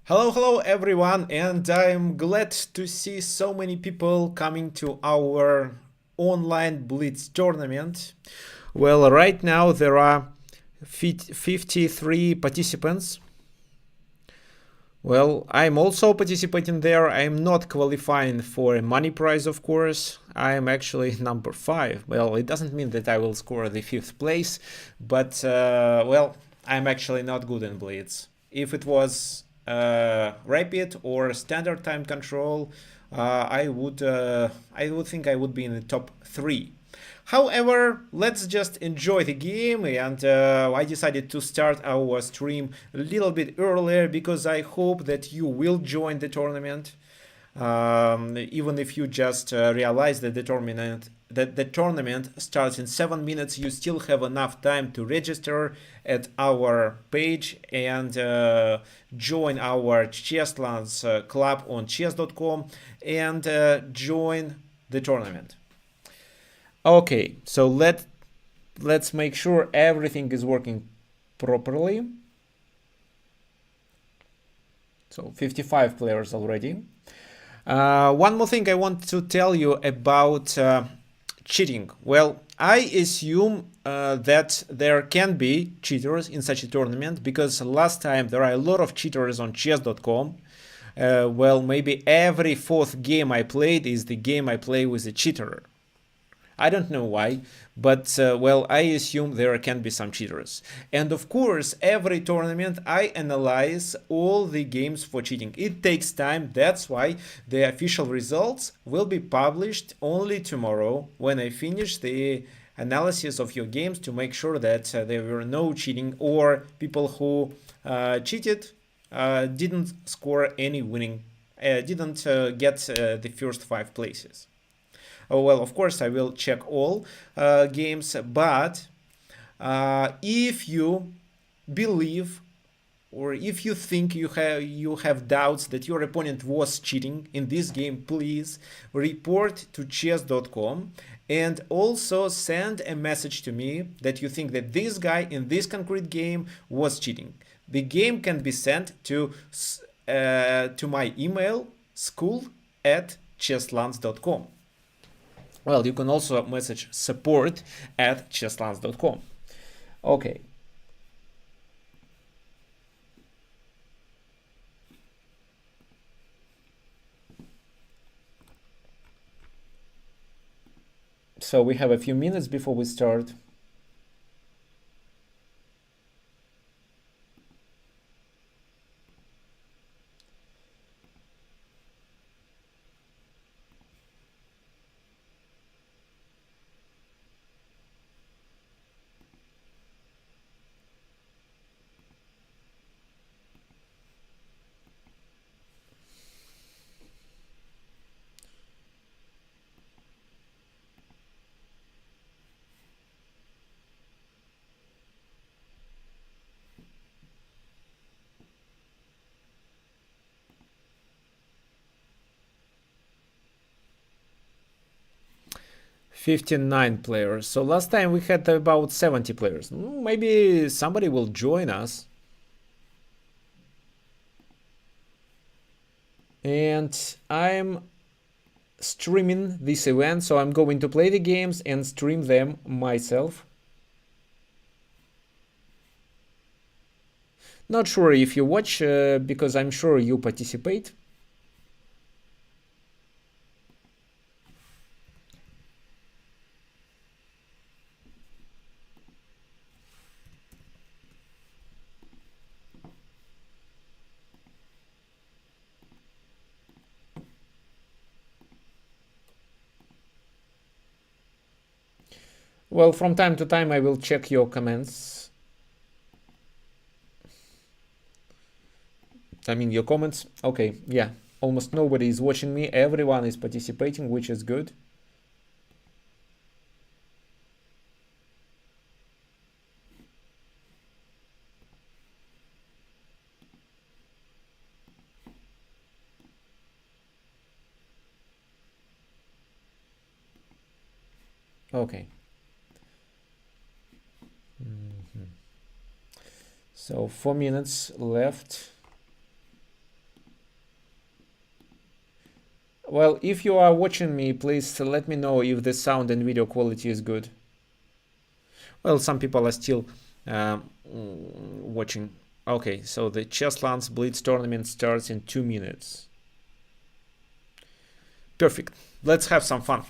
Hello everyone, and I'm glad to see so many people coming to our online Blitz tournament. Well, right now there are 53 participants. Well, I'm also participating there. I'm not qualifying for a money prize, of course. I'm actually number 5. Well, it doesn't mean that I will score the 5th place, but well, I'm actually not good in Blitz. If it was rapid or standard time control, I would think I would be in the top 3. However, let's just enjoy the game, and I decided to start our stream a little bit earlier because I hope that you will join the tournament. Even if you just realize that the tournament starts in 7 minutes, you still have enough time to register at our page and join our Chesslands club on chess.com and join the tournament. Okay, so let's make sure everything is working properly. So 55 players already. One more thing I want to tell you about cheating. Well, I assume that there can be cheaters in such a tournament because last time there are a lot of cheaters on chess.com. Well, maybe every 4th game I played is the game I play with a cheater. I don't know why, but well, I assume there can be some cheaters. And of course, every tournament I analyze all the games for cheating. It takes time, that's why the official results will be published only tomorrow when I finish the analysis of your games to make sure that there were no cheating or people who cheated didn't score any winning, didn't get the first 5 places. Oh, well, of course, I will check all games, but if you believe or if you think you have doubts that your opponent was cheating in this game, please report to chess.com and also send a message to me that you think that this guy in this concrete game was cheating. The game can be sent to my email school@chesslands.com. Well, you can also message support@chesslands.com. Okay. So we have a few minutes before we start. $59 players. So last time we had about 70 players. Maybe somebody will join us. And I'm streaming this event, so I'm going to play the games and stream them myself. Not sure if you watch, because I'm sure you participate. Well, from time to time I will check your comments. I mean your comments. Okay, yeah. Almost nobody is watching me. Everyone is participating, which is good. Okay. So 4 minutes left. Well, if you are watching me, please let me know if the sound and video quality is good. Well, some people are still watching. Okay, so the Chesslands Blitz tournament starts in 2 minutes. Perfect. Let's have some fun.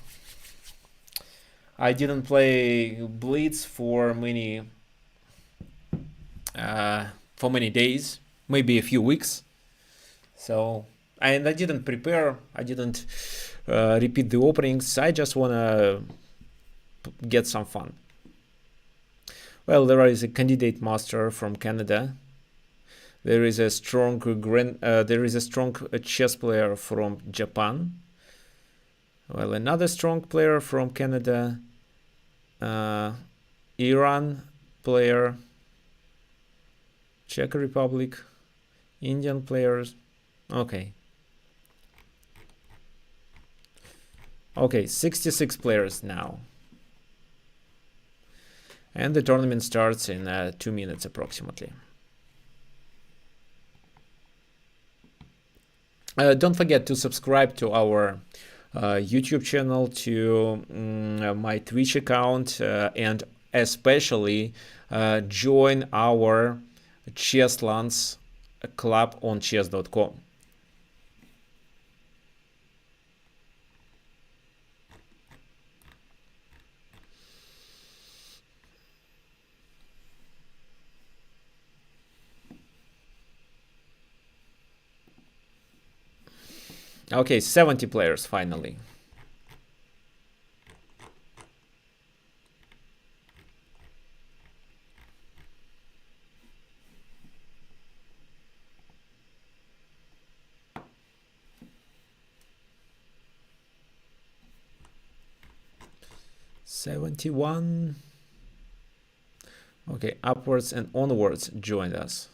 I didn't play Blitz for many days, maybe a few weeks. So, and I didn't prepare. I didn't repeat the openings. I just wanna get some fun. Well, there is a candidate master from Canada. There is a strong chess player from Japan. Well, another strong player from Canada. Iran player. Czech Republic. Indian players. Okay. Okay, 66 players now. And the tournament starts in 2 minutes approximately. Don't forget to subscribe to our YouTube channel, to my Twitch account, and especially join our Chesslands club on chess.com. Okay, 70 players finally. '71. Okay, upwards and onwards joined us.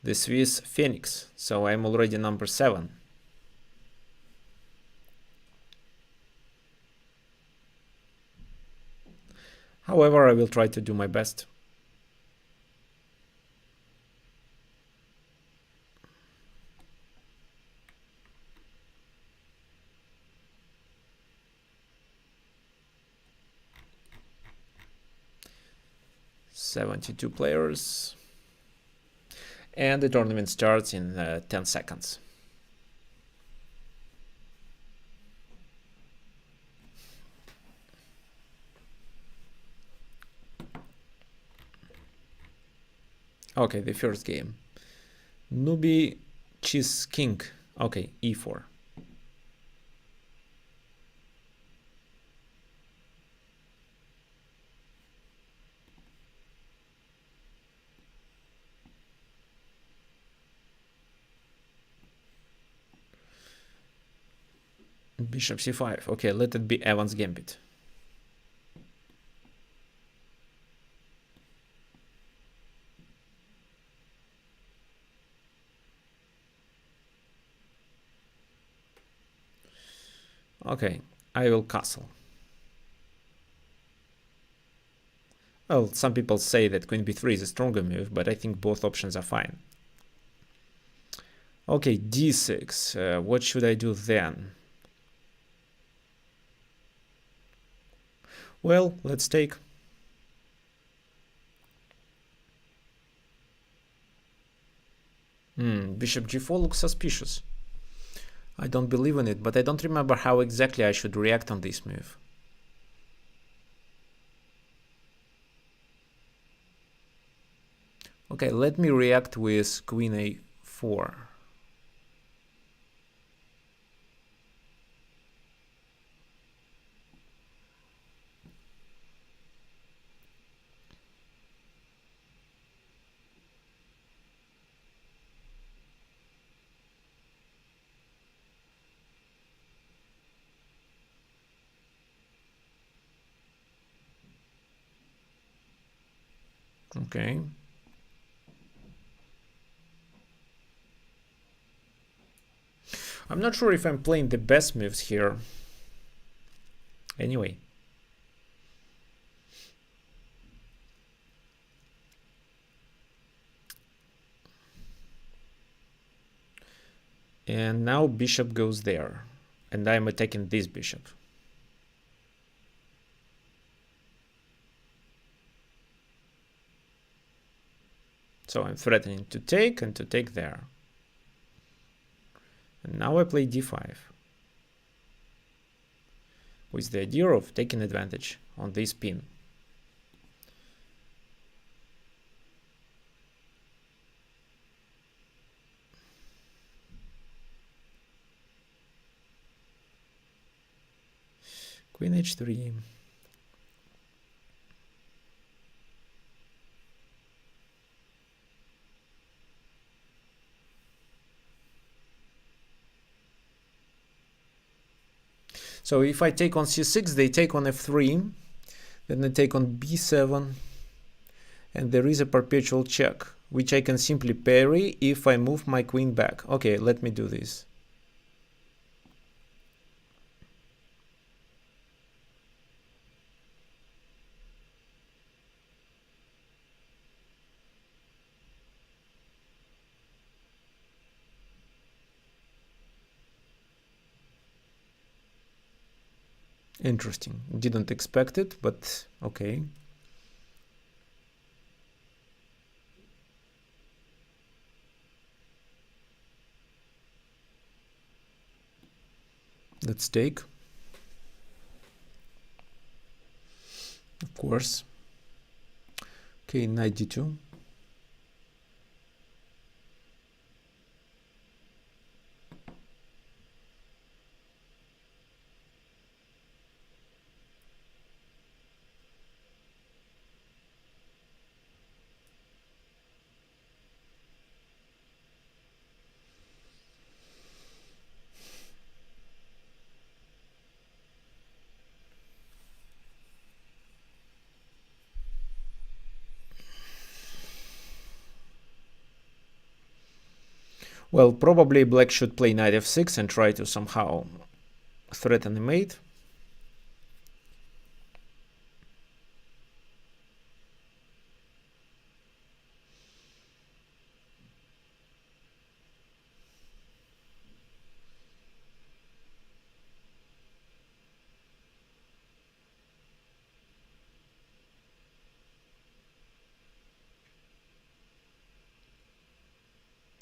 The Swiss Phoenix. So I'm already number 7. However, I will try to do my best. '72 players. And the tournament starts in 10 seconds. Okay, the first game. Newbie Cheese King. Okay, e4. Bishop c5. Okay, let it be Evans Gambit. Okay, I will castle. Well, some people say that queen b3 is a stronger move, but I think both options are fine. Okay, d6. What should I do then? Well, let's take. Bishop g4 looks suspicious. I don't believe in it, but I don't remember how exactly I should react on this move. Okay, let me react with queen a4. Okay. I'm not sure if I'm playing the best moves here. Anyway. And now bishop goes there. and I'm attacking this bishop. So I'm threatening to take and to take there. And now I play d5 with the idea of taking advantage on this pin. Queen h3. So if I take on c6, they take on f3, then they take on b7, and there is a perpetual check, which I can simply parry if I move my queen back. Okay, let me do this. Interesting. Didn't expect it, but okay. Let's take. Of course. Okay, knight d2. Well, probably black should play knight f6 and try to somehow threaten the mate.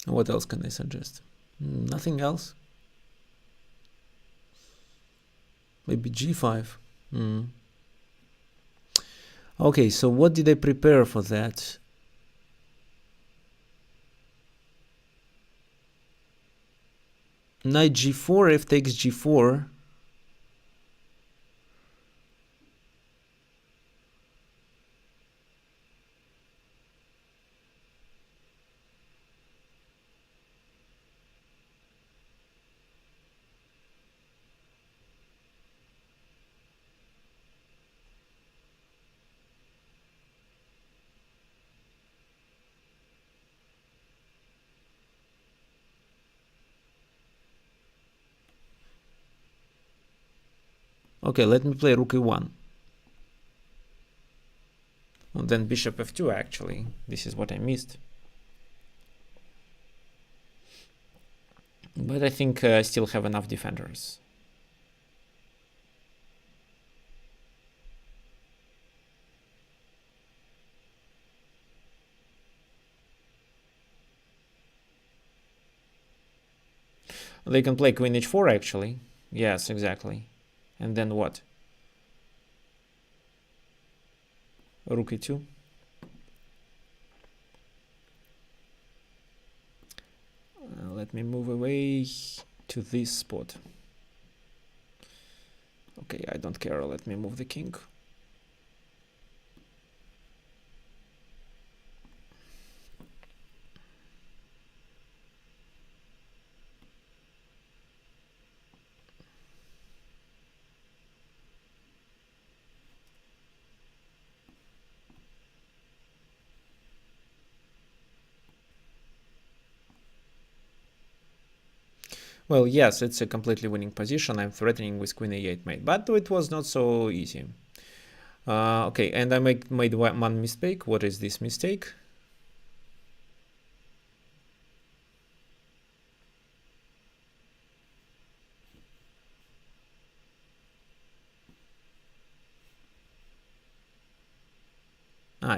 What else can I suggest? Nothing else. Maybe g5. Okay, so what did I prepare for that? Knight g4, f takes g4. Okay, let me play rook e1. And then bishop f2 actually. This is what I missed. But I think I still have enough defenders. They can play queen h4 actually. Yes, exactly. And then what? Rook e2. Let me move away to this spot. Okay, I don't care. Let me move the king. Well, yes, it's a completely winning position. I'm threatening with queen a8 mate, but it was not so easy. Okay, and I made one mistake. What is this mistake?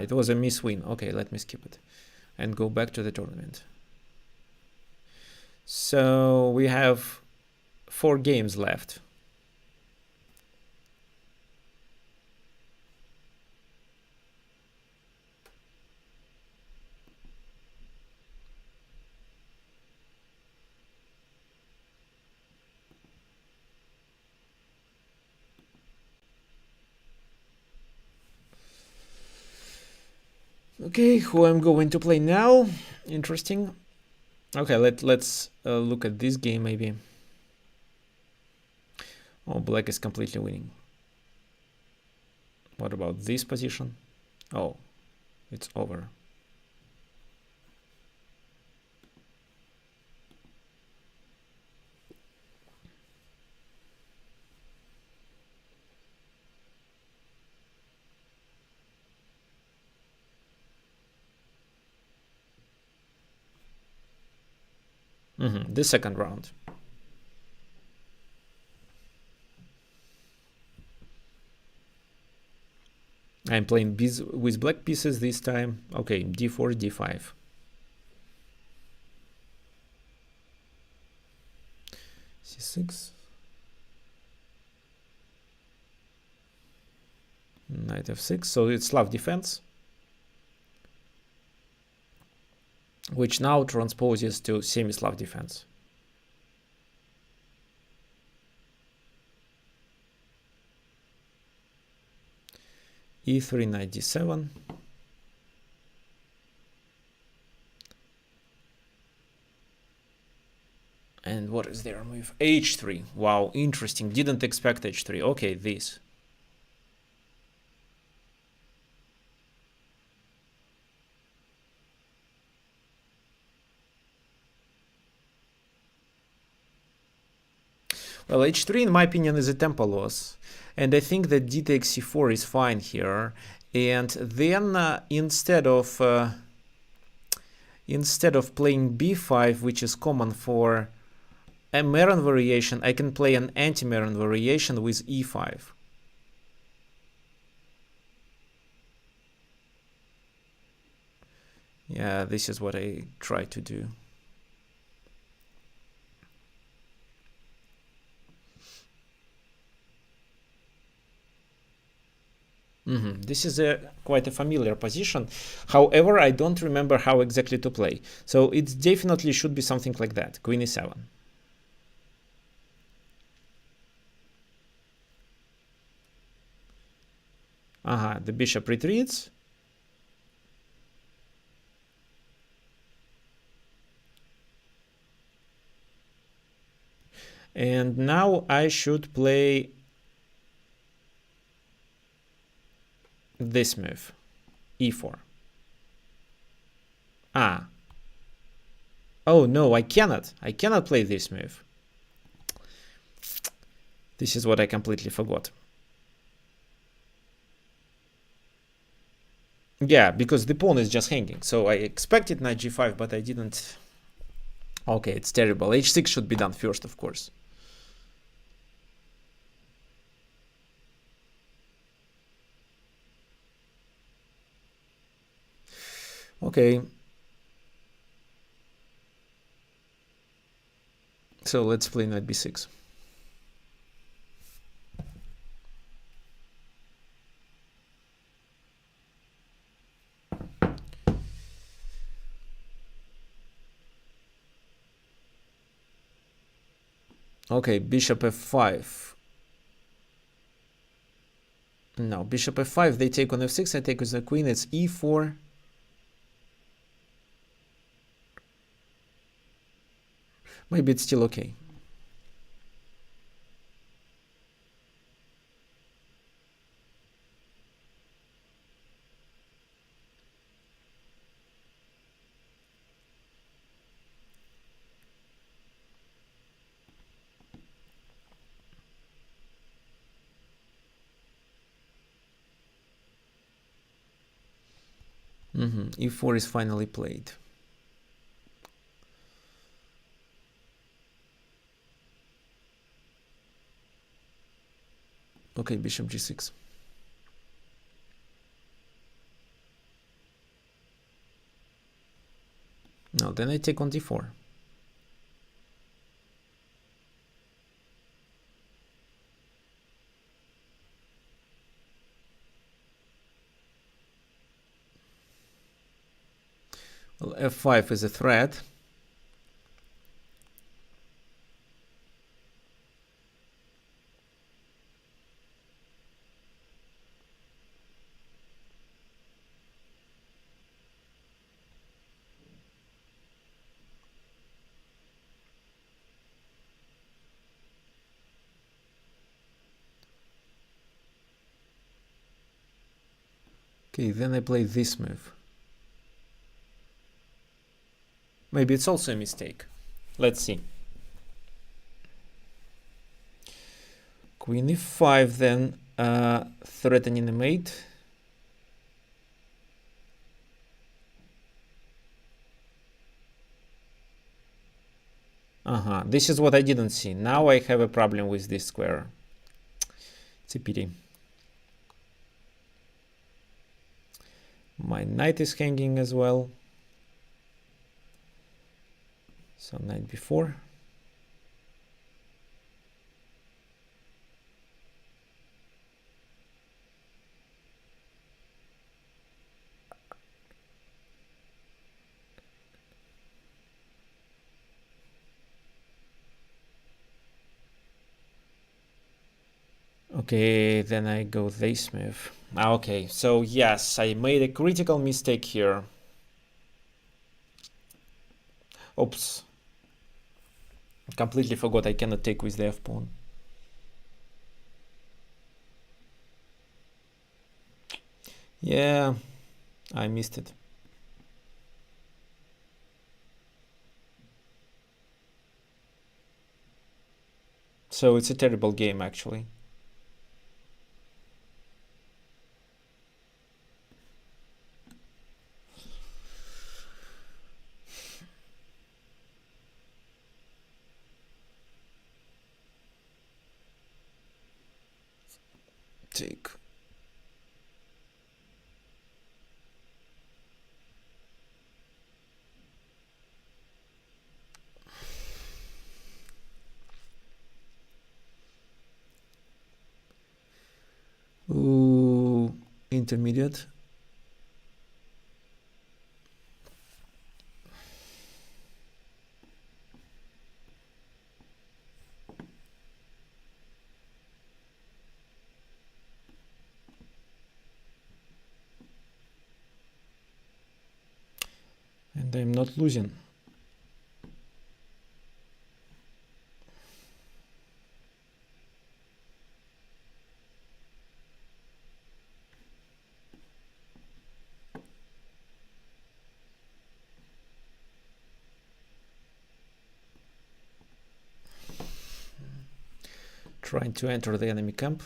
It was a miss win. Okay, let me skip it and go back to the tournament. So we have 4 games left. Okay, who I'm going to play now? Interesting. Okay, let's look at this game maybe. Oh, black is completely winning. What about this position? Oh, it's over. The second round. I'm playing with black pieces this time. Okay, d4, d5. c6. Knight f6. So it's Slav defense, which now transposes to semi-Slav defense. e3, knight d7. And what is their move? h3. Wow, interesting. Didn't expect h3. Okay, this. Well, h3 in my opinion is a tempo loss, and I think that d takes c4 is fine here. And then instead of playing b5, which is common for a Maron variation, I can play an anti-Maron variation with e5. Yeah, this is what I try to do. This is quite a familiar position. However, I don't remember how exactly to play. So it definitely should be something like that. Queen e7. The bishop retreats. And now I should play this move, e4. Oh no, I cannot play this move. This is what I completely forgot. Yeah, because the pawn is just hanging, so I expected knight g5, but I didn't. Okay, it's terrible. h6 should be done first, of course. Okay. So let's play knight b6. Okay, bishop f5. No, bishop f5, they take on f6, I take with the queen, it's e4. Maybe it's still okay. e4 is finally played. Okay, bishop g6. Well, then I take on d4. Well, f5 is a threat. Okay, then I play this move. Maybe it's also a mistake. Let's see. Queen e5, then threatening a mate. This is what I didn't see. Now I have a problem with this square. It's a pity. My knight is hanging as well. So knight b4. Okay, then I go this move. Okay, so yes, I made a critical mistake here. Oops. Completely forgot I cannot take with the f-pawn. Yeah, I missed it. So it's a terrible game, actually. Take. Ooh, intermediate. And I'm not losing. Trying to enter the enemy camp.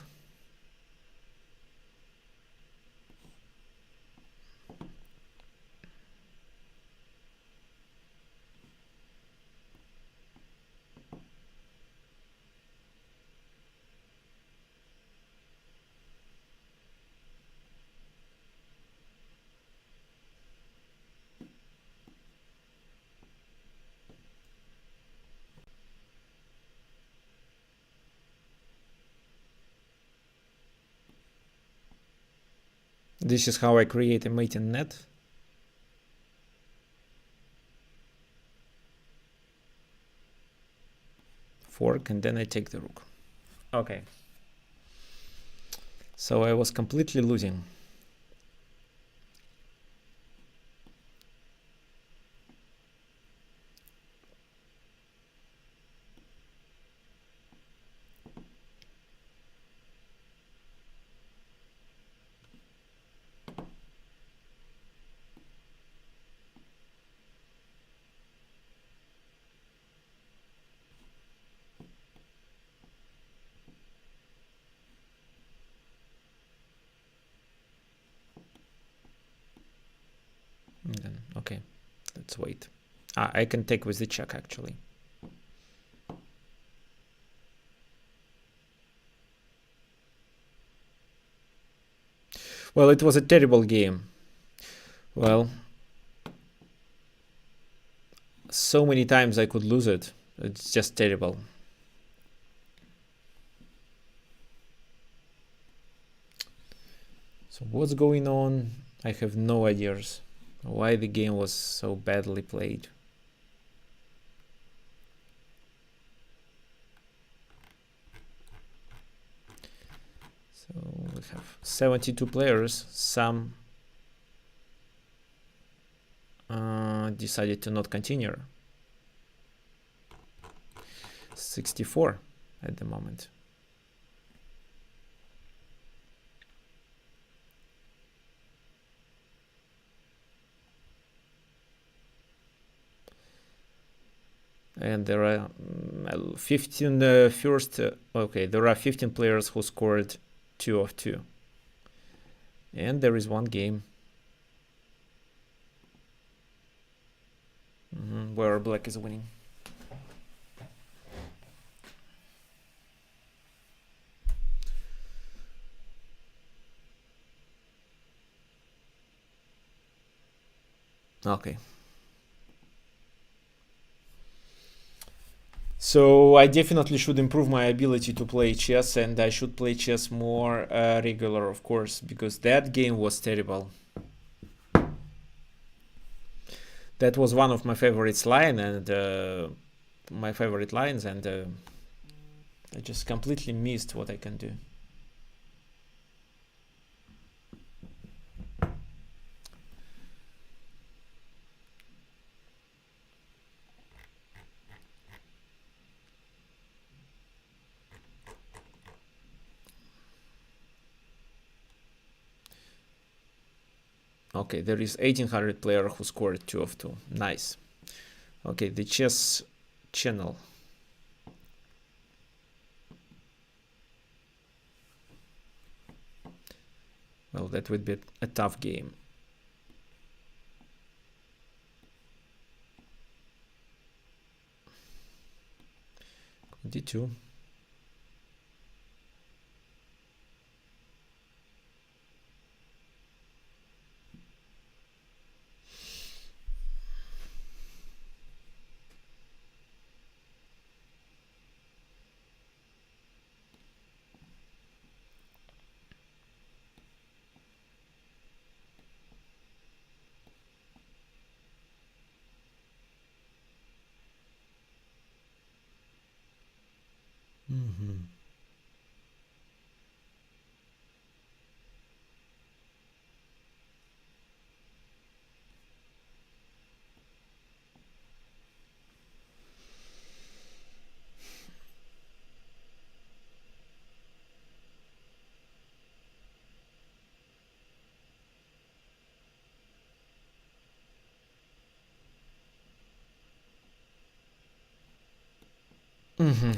This is how I create a mating net. Fork, and then I take the rook. Okay. So I was completely losing. Then, okay, let's wait. I can take with the check, actually. Well, it was a terrible game. Well, So many times I could lose it. It's just terrible. So what's going on? I have no ideas why the game was so badly played. So we have 72 players. Some decided to not continue. 64 at the moment. And there are 15 first. Okay, there are 15 players who scored 2 of 2. And there is one game where black is winning. Okay. So I definitely should improve my ability to play chess, and I should play chess more regular, of course, because that game was terrible. That was one of my favorite lines, and I just completely missed what I can do. Okay, there is 1800 player who scored 2 of 2. Nice. Okay, the chess channel. Well, that would be a tough game. D2.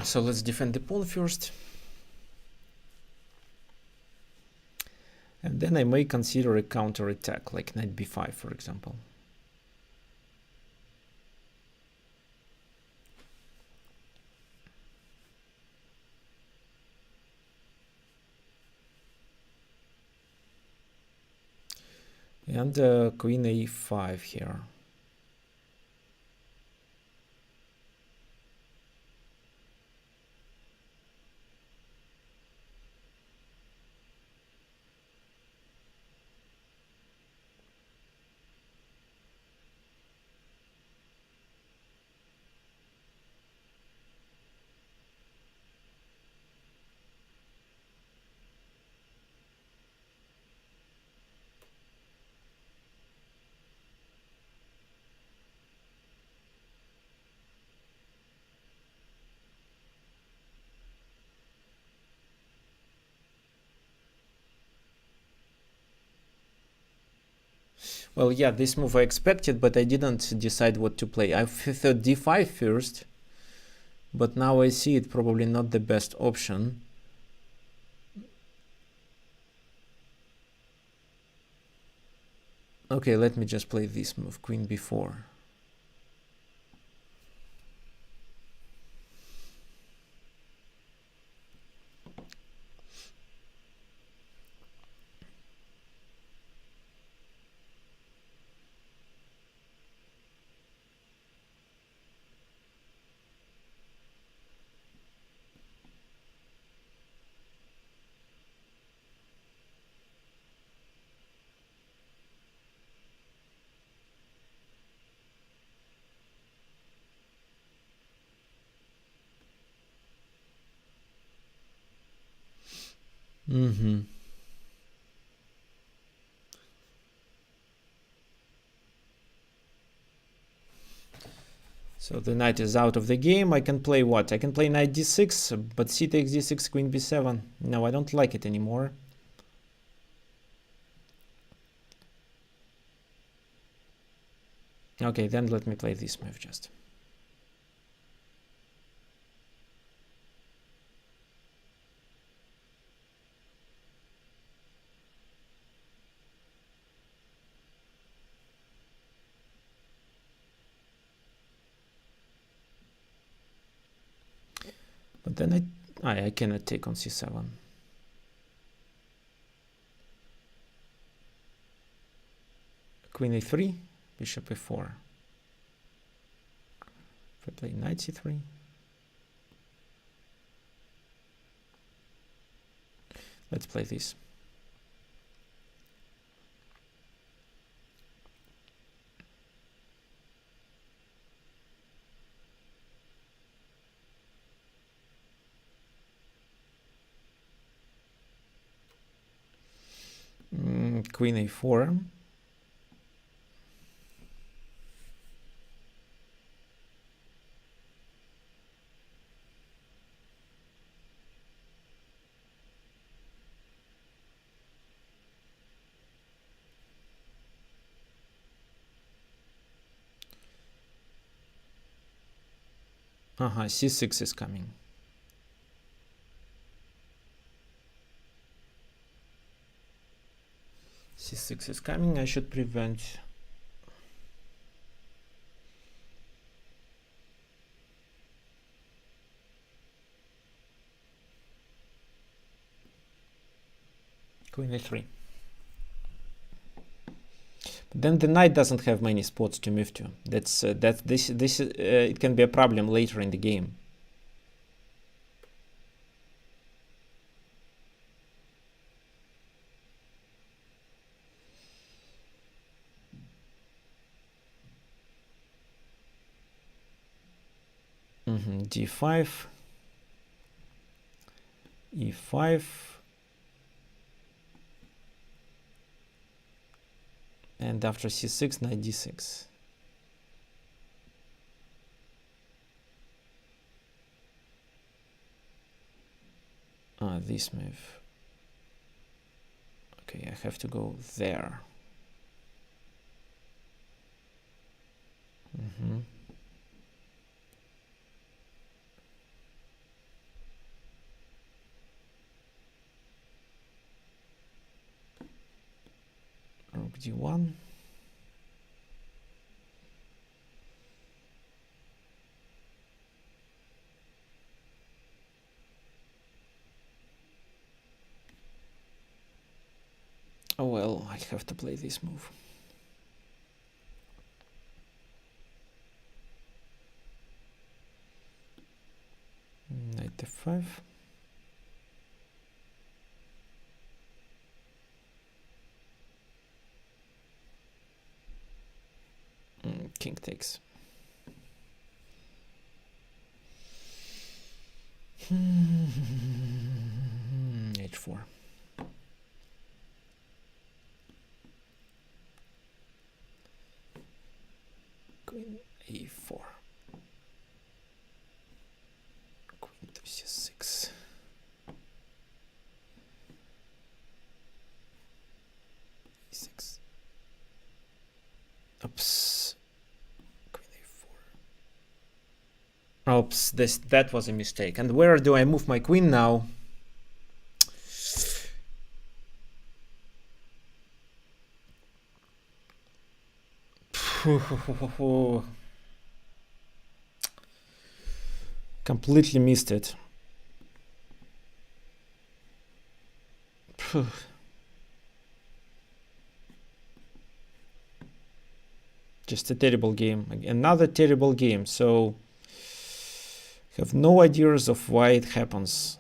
So let's defend the pawn first. And then I may consider a counter attack, like knight b5, for example. And queen a5 here. Well, yeah, this move I expected, but I didn't decide what to play. I thought d5 first, but now I see it probably not the best option. Okay, let me just play this move, queen b4. Mm-hmm. So the knight is out of the game. I can play what? I can play knight d6, but c takes d6, queen b7. No, I don't like it anymore. Okay, then let me play this move just. But then I cannot take on c7. Queen a3, bishop a4. If I play knight c3. Let's play this. Queen a4. C6 is coming. C6 is coming. I should prevent. Queen a3. But then the knight doesn't have many spots to move to. It can be a problem later in the game. D5, E5, and after C6, knight D6. This move. Okay, I have to go there. Rook d1. Oh well, I have to play this move. Knight f5. King takes. H4. Queen a4. Queen to c6. e6. Oops. Queen a4. Oops, that was a mistake. And where do I move my queen now? Completely missed it. Just a terrible game. Another terrible game. So have no ideas of why it happens.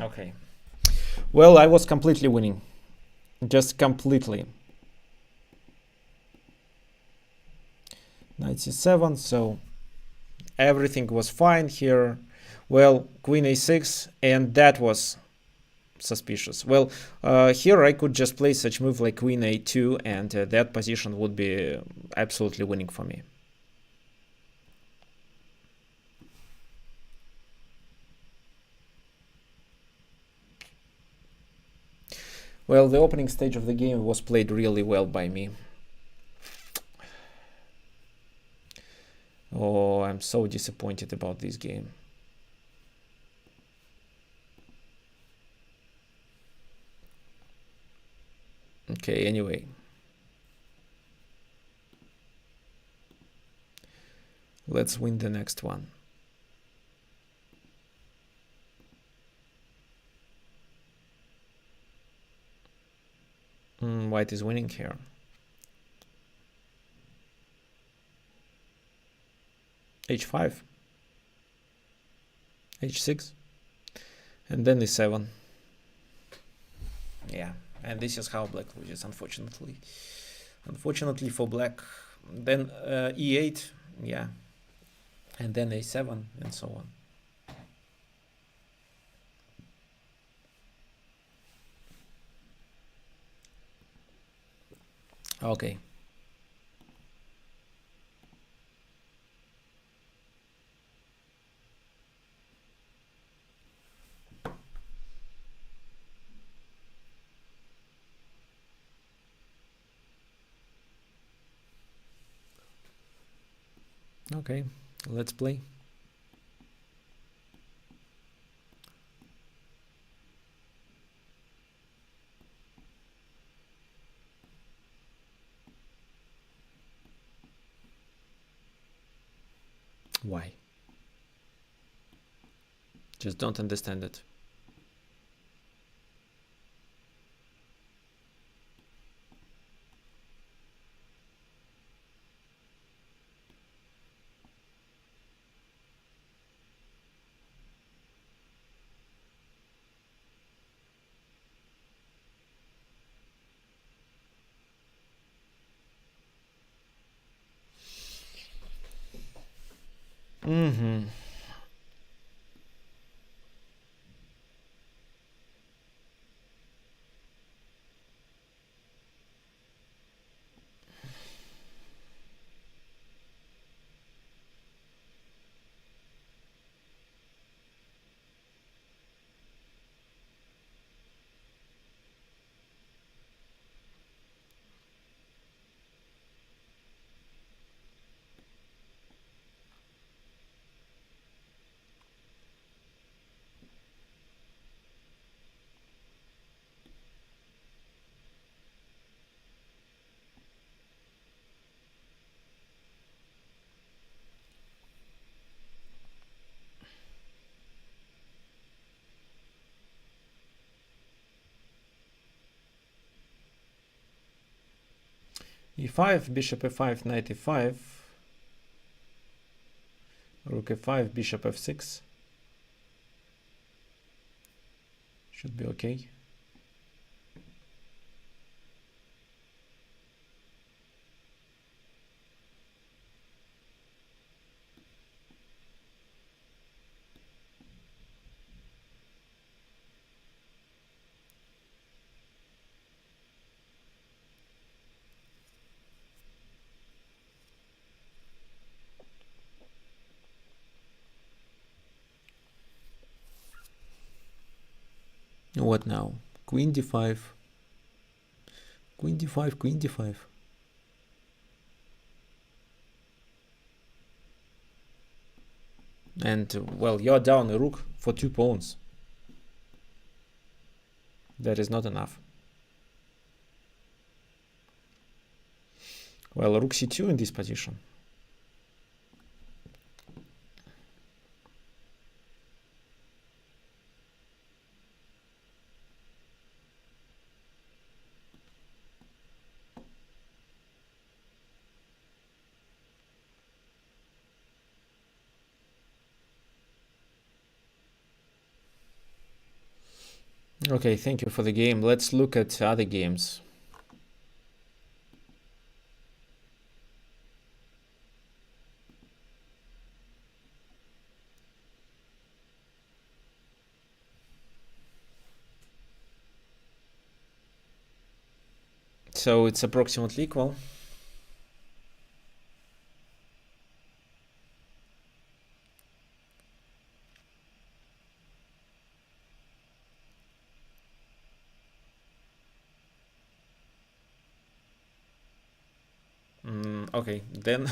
Okay. Well, I was completely winning. Just completely. 97, so everything was fine here. Well, queen a6, and that was suspicious. Well, here I could just play such move like queen a2, and that position would be absolutely winning for me. Well, the opening stage of the game was played really well by me. Oh, I'm so disappointed about this game. Okay, anyway. Let's win the next one. White is winning here. h5, h6, and then e7. Yeah, and this is how black loses, unfortunately. Unfortunately for black. Then e8, yeah, and then a7, and so on. Okay. Okay, let's play. Why? Just don't understand it. Mm-hmm. e5, bishop e5, knight e5, rook e5, bishop f6. Should be okay. What now? Queen d5, queen d5, queen d5. And well, you're down a rook for 2 pawns. That is not enough. Well, rook c2 in this position. Okay, thank you for the game. Let's look at other games. So it's approximately equal. Okay, then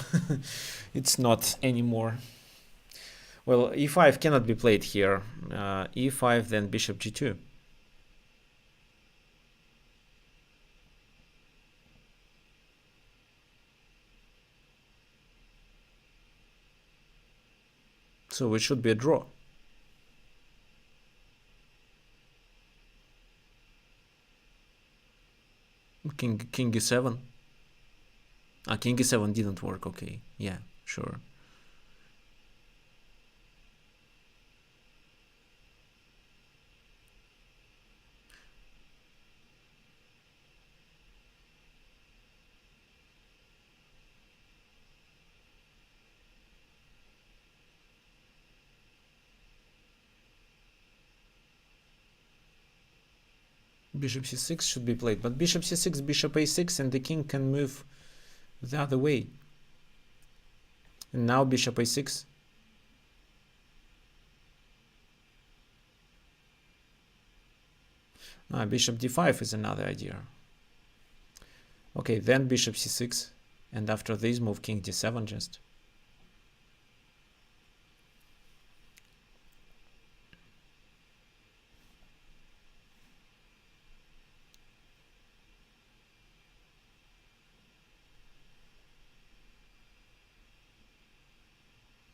it's not anymore. Well, e5 cannot be played here. E5, then bishop g2. So it should be a draw. King e7. King e7 didn't work. Okay, yeah, sure. Bishop c6 should be played, but bishop c6, bishop a6, and the king can move the other way. And now bishop a6. Bishop d5 is another idea. Okay, then bishop c6, and after this move king d7 just.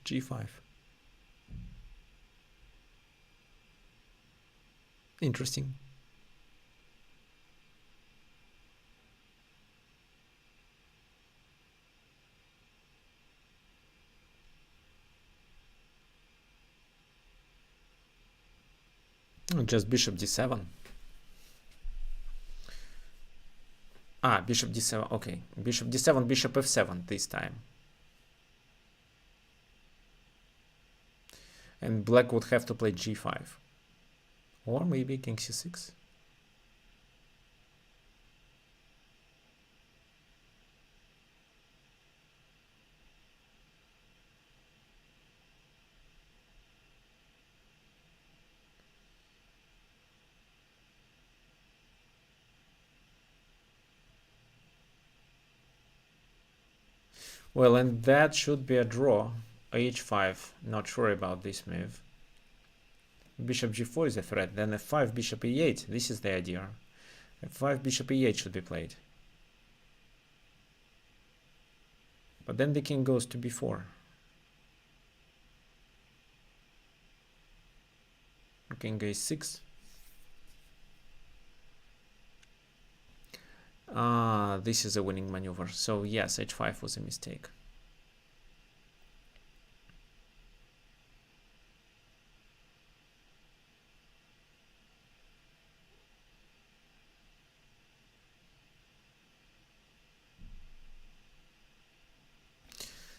g5. Interesting. Just bishop d7. Bishop d7. Okay, bishop d7, bishop f7 this time. And black would have to play g5. Or maybe king c6. Well, and that should be a draw. h5, not sure about this move. Bishop g4 is a threat, then f5, bishop e8, this is the idea. f5, bishop e8 should be played. But then the king goes to b4. King a6. This is a winning maneuver. So yes, h5 was a mistake.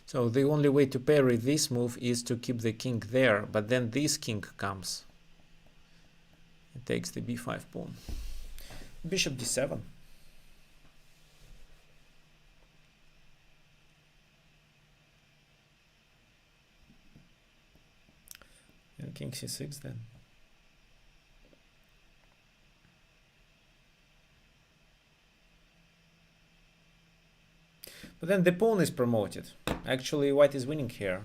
So the only way to parry this move is to keep the king there, but then this king comes. It takes the b5 pawn. Bishop d7. And king c6 then. But then the pawn is promoted. Actually, white is winning here.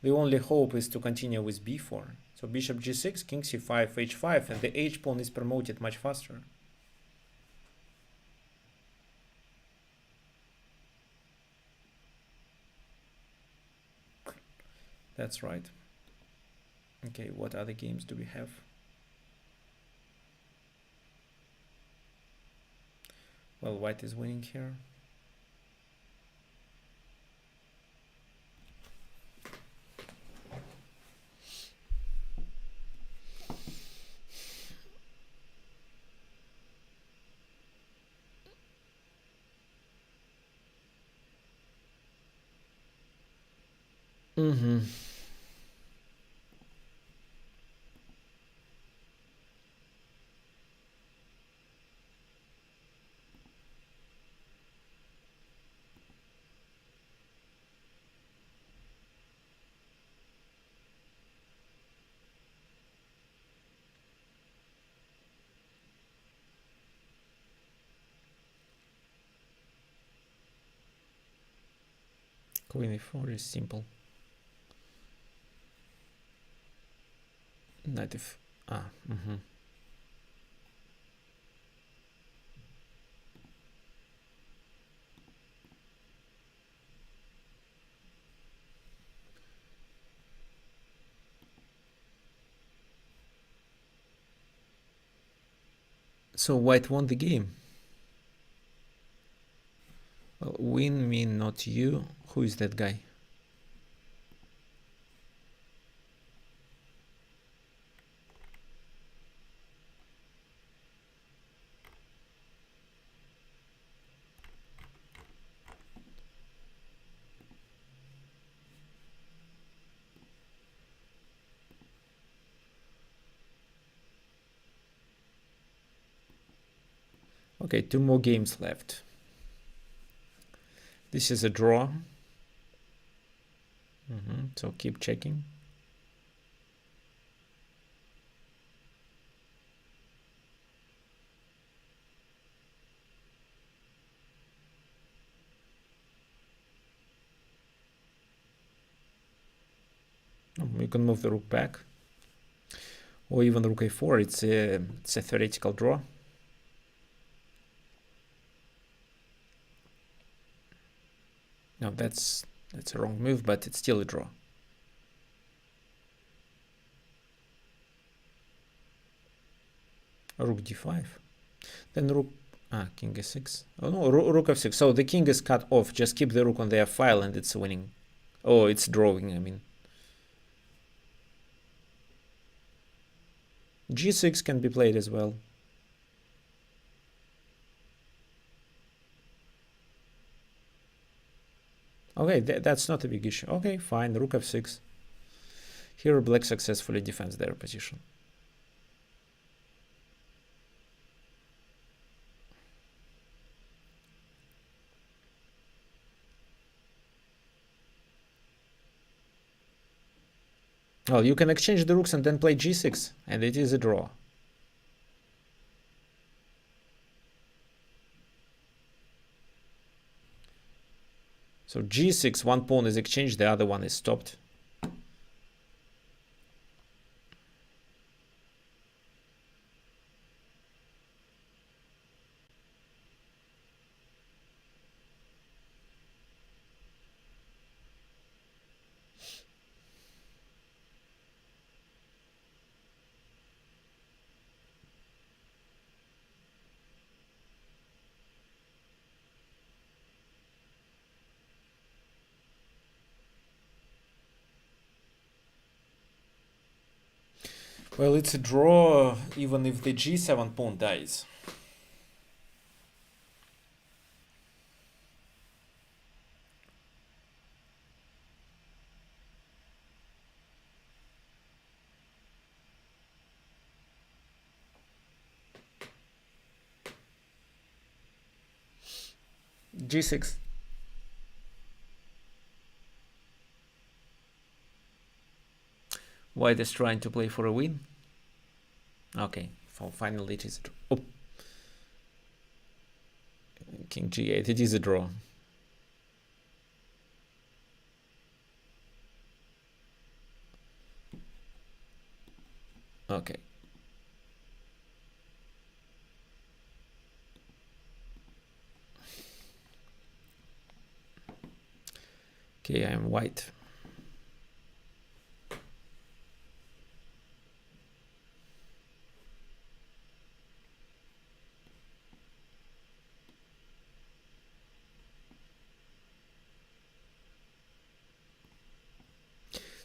The only hope is to continue with b4. So bishop g6, king c5, h5, and the h pawn is promoted much faster. That's right. Okay, what other games do we have? Well, white is winning here. Queen e4 is simple. Knight f. So white won the game. Well, win me, not you. Who is that guy? Okay, 2 more games left. This is a draw. So keep checking. You can move the rook back, or even rook a4. It's a theoretical draw. No, that's a wrong move, but it's still a draw. Rook d5. Then rook, king s6. Oh no, rook f6. So the king is cut off. Just keep the rook on the f file and it's winning. Oh, it's drawing, I mean. g6 can be played as well. Okay, that's not a big issue. Okay, fine, rook f6. Here black successfully defends their position. Well, you can exchange the rooks and then play g6, and it is a draw. So g6, one pawn is exchanged, the other one is stopped. Well, it's a draw even if the g7 pawn dies. g6. White is trying to play for a win. Okay, so finally it is a draw. Oh. King g8, it is a draw. Okay. Okay, I am white.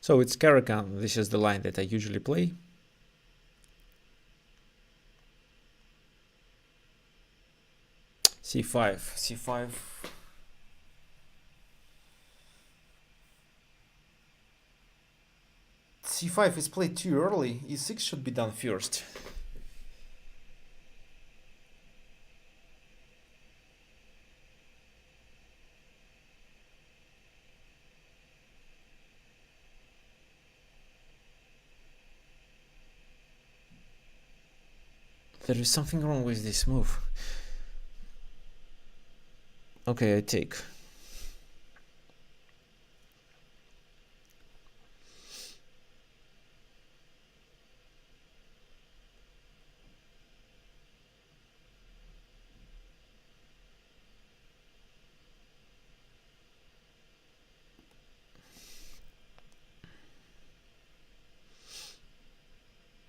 So it's Caracan. This is the line that I usually play. c5. c5 is played too early. e6 should be done first. There is something wrong with this move. Okay, I take.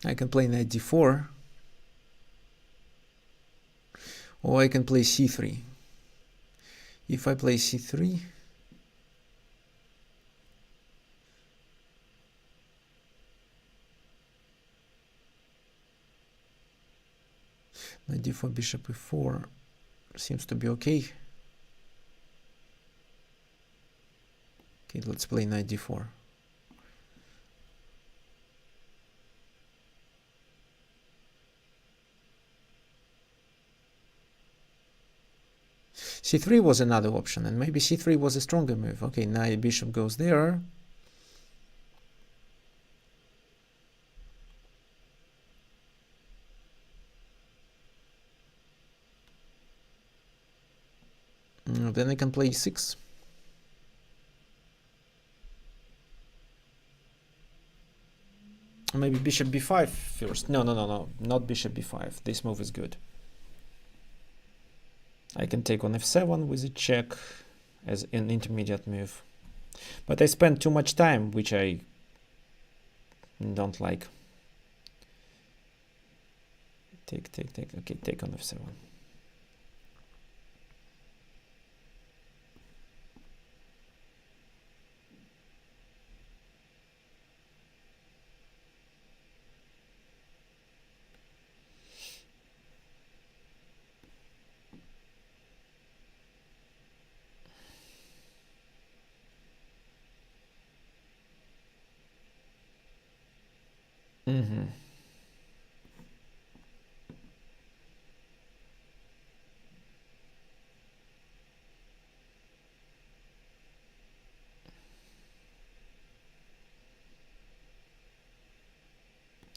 I can play knight d4, or I can play c3. If I play c3, knight d4, bishop e4 seems to be okay. Okay, let's play knight d4. c3 was another option, and maybe c3 was a stronger move. Okay, now bishop goes there. Then I can play e6. Maybe bishop b5 first. No, not bishop b5. This move is good. I can take on f7 with a check as an intermediate move. But I spent too much time, which I don't like. Take. Okay, take on f7.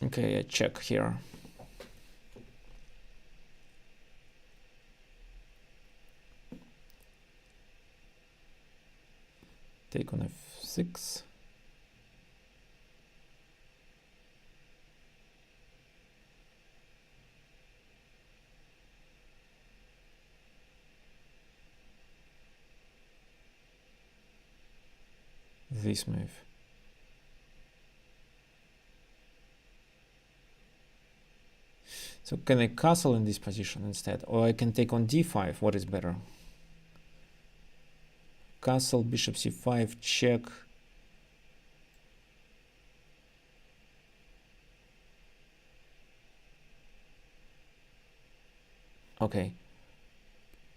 Okay, I check here. Take on f6. This move. So can I castle in this position instead? Or I can take on d5. What is better? Castle, bishop c5, check. Okay.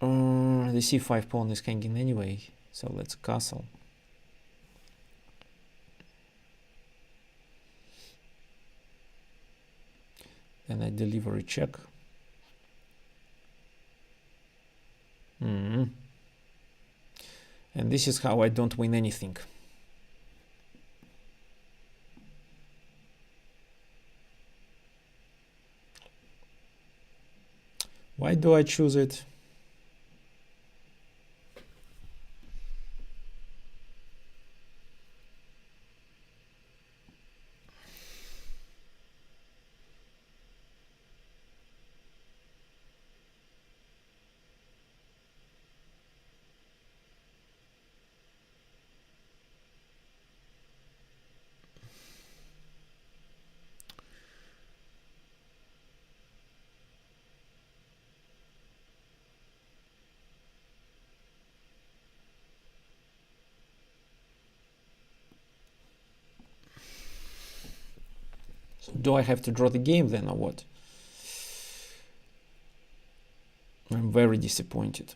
The c5 pawn is hanging anyway, so let's castle. Then I deliver a check. And this is how I don't win anything. Why do I choose it? Do I have to draw the game then, or what? I'm very disappointed.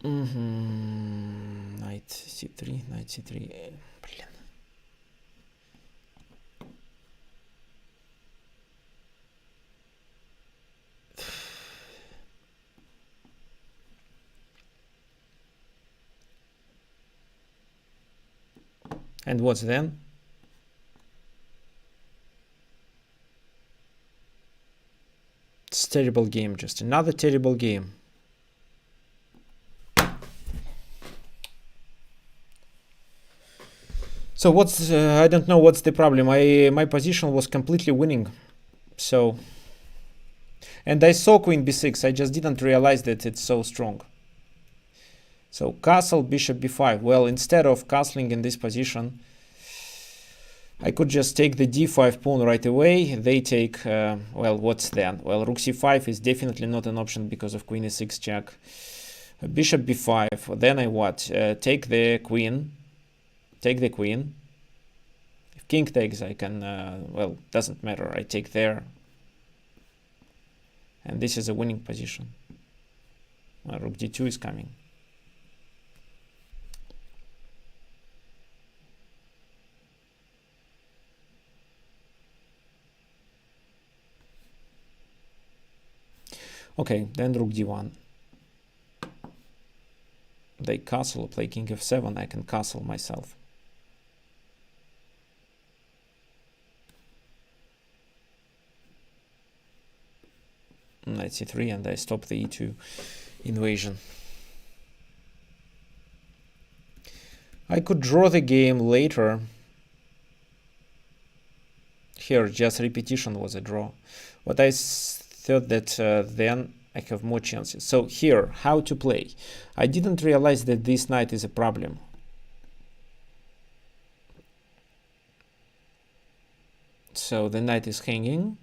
Knight c3, knight c3. Блин. And what's then? It's a terrible game, just another terrible game. So what's I don't know what's the problem. My position was completely winning. So, and I saw queen b6. I just didn't realize that it's so strong. So castle, bishop b5. Well, instead of castling in this position, I could just take the d5 pawn right away. They take, well, what's then? Well, rook c5 is definitely not an option because of queen e6 check. Bishop b5. Then I what? Take the queen. Take the queen. If king takes, I can, well, doesn't matter. I take there. And this is a winning position. Rook d2 is coming. Okay, then rook d1. They castle, play king f7. I can castle myself. Knight c3, and I stop the e2 invasion. I could draw the game later. Here, just repetition was a draw. But I thought that then I have more chances. So here, how to play. I didn't realize that this knight is a problem. So the knight is hanging.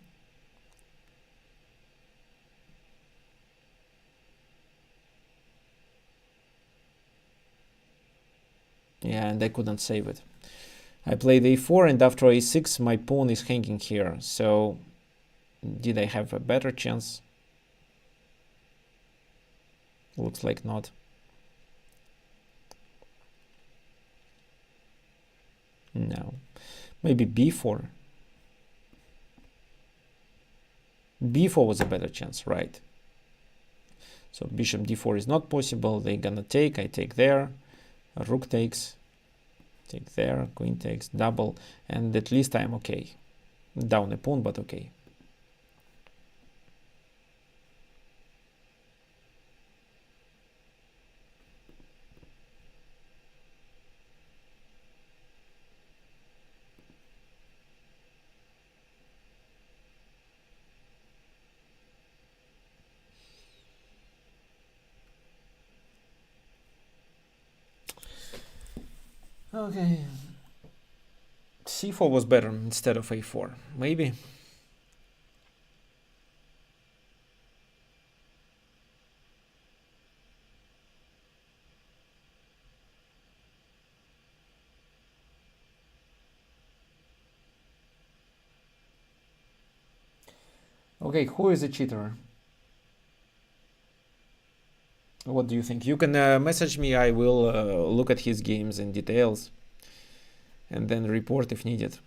Yeah, and I couldn't save it. I played a4, and after a6, my pawn is hanging here. So did I have a better chance? Looks like not. No. Maybe b4. b4 was a better chance, right? So bishop d4 is not possible. They're gonna take. I take there. Rook takes. Take there. Queen takes. Double. And at least I'm okay. Down a pawn, but okay. Okay. c4 was better instead of a4. Maybe. Okay, who is a cheater? What do you think? You can message me. I will look at his games in details and then report if needed.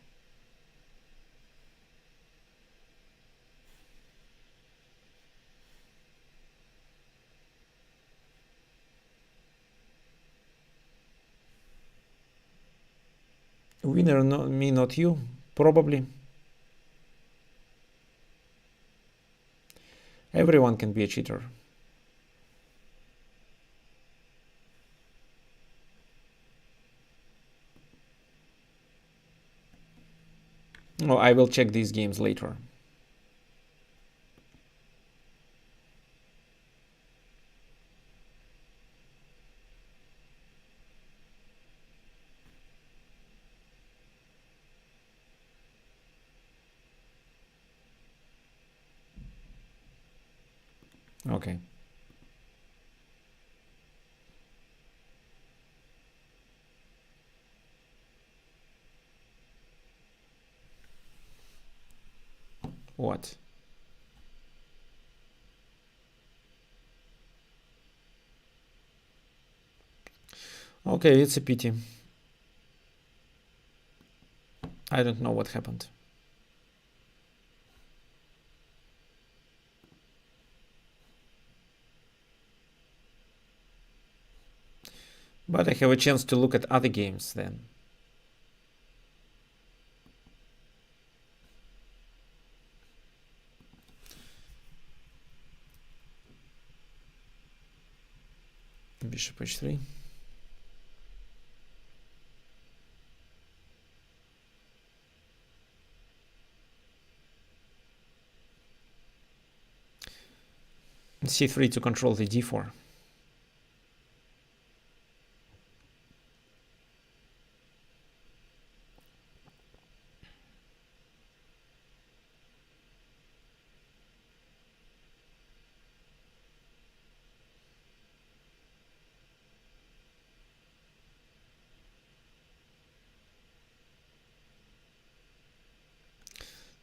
Winner, not me, not you, probably. Everyone can be a cheater. Oh, I will check these games later. Okay. What? Okay, it's a pity. I don't know what happened. But I have a chance to look at other games then. Bishop h3. c3 to control the d4.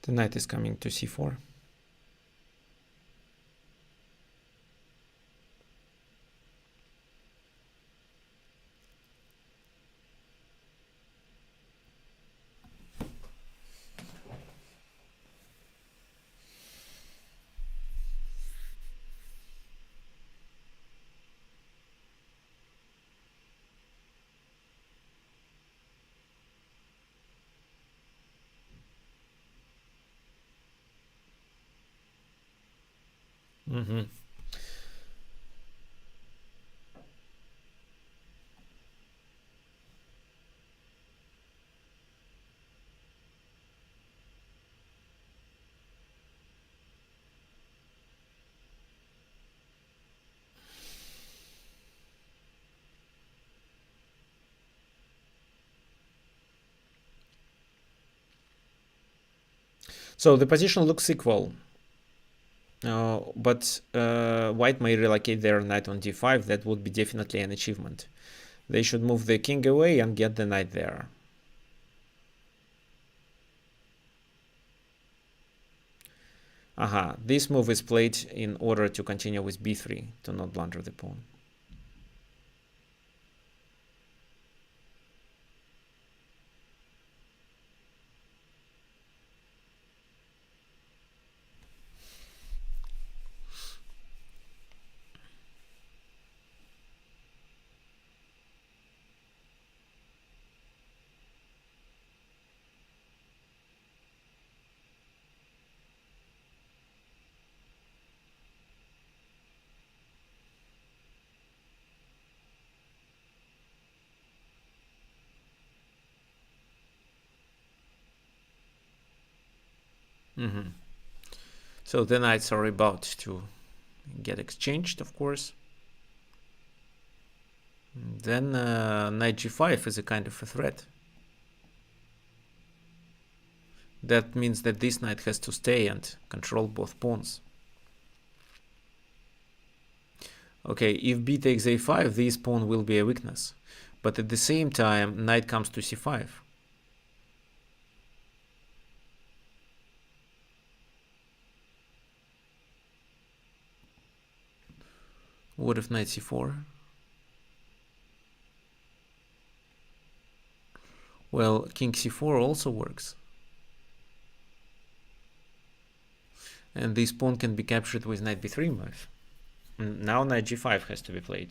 The knight is coming to c4. So the position looks equal, but white may relocate their knight on d5. That would be definitely an achievement. They should move the king away and get the knight there. Aha, this move is played in order to continue with b3, to not blunder the pawn. So the knights are about to get exchanged, of course. Then knight g5 is a kind of a threat. That means that this knight has to stay and control both pawns. Okay, if b takes a5, this pawn will be a weakness. But at the same time, knight comes to c5. What if knight c4? Well, king c4 also works. And this pawn can be captured with knight b3 move. Now knight g5 has to be played.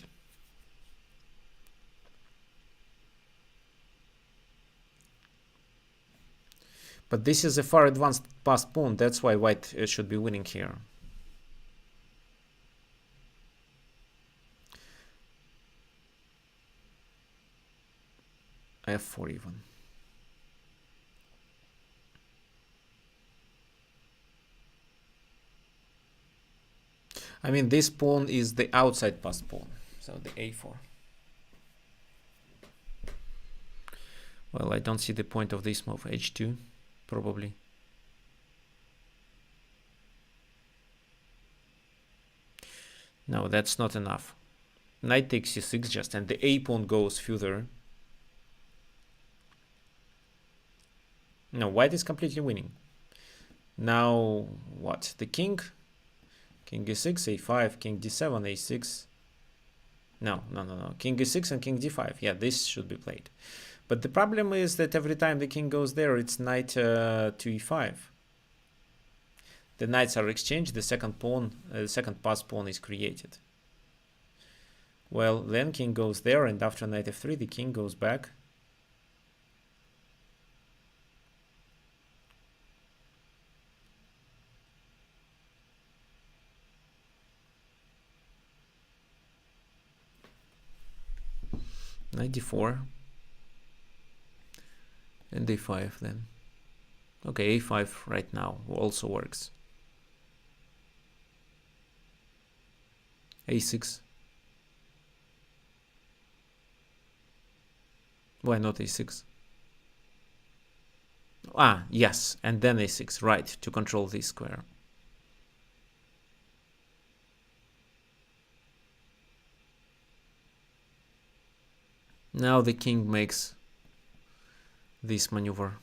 But this is a far advanced passed pawn, that's why white should be winning here. f4 even. I mean, this pawn is the outside passed pawn, so the a4. Well, I don't see the point of this move, h2, probably. No, that's not enough. Knight takes c6 just, and the a pawn goes further. No, white is completely winning. Now, what? The king? King e6, a5, king d7, a6. No. King e6 and king d5. Yeah, this should be played. But the problem is that every time the king goes there, it's knight to e5. The knights are exchanged, the second pawn, second pass pawn is created. Well, then king goes there, and after knight f3, the king goes back. Knight d4. And a5 then. Okay, a5 right now also works. a6. Why not a6? Ah, yes, and then a6, right, to control this square. Now the king makes this maneuver.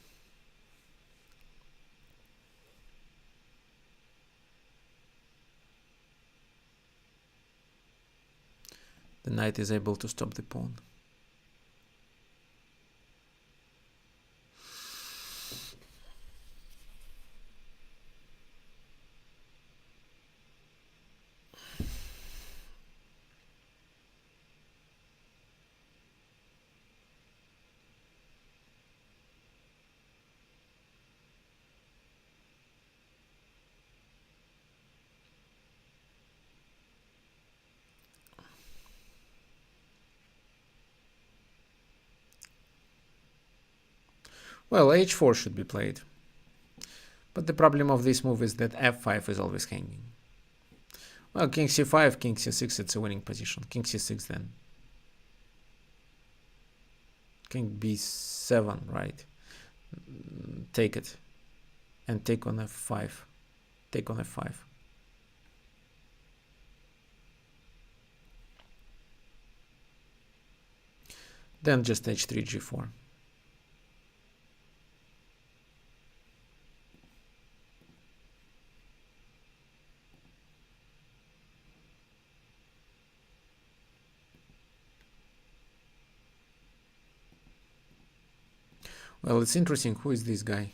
The knight is able to stop the pawn. Well, h4 should be played. But the problem of this move is that f5 is always hanging. Well, king c5, king c6, it's a winning position. King c6 then. King b7, right? Take it. And take on f5. Take on f5. Then just h3, g4. Well, it's interesting. Who is this guy?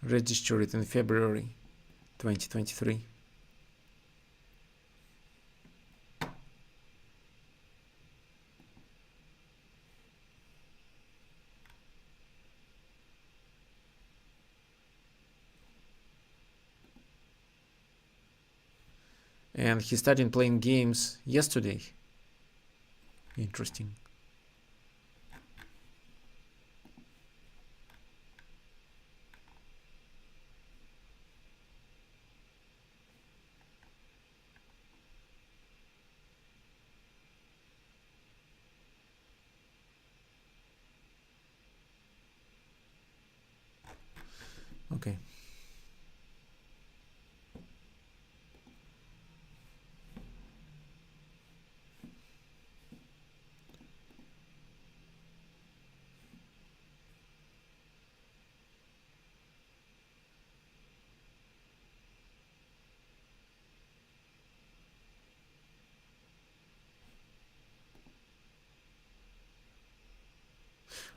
Registered in February 2023. And he started playing games yesterday. Interesting. Okay.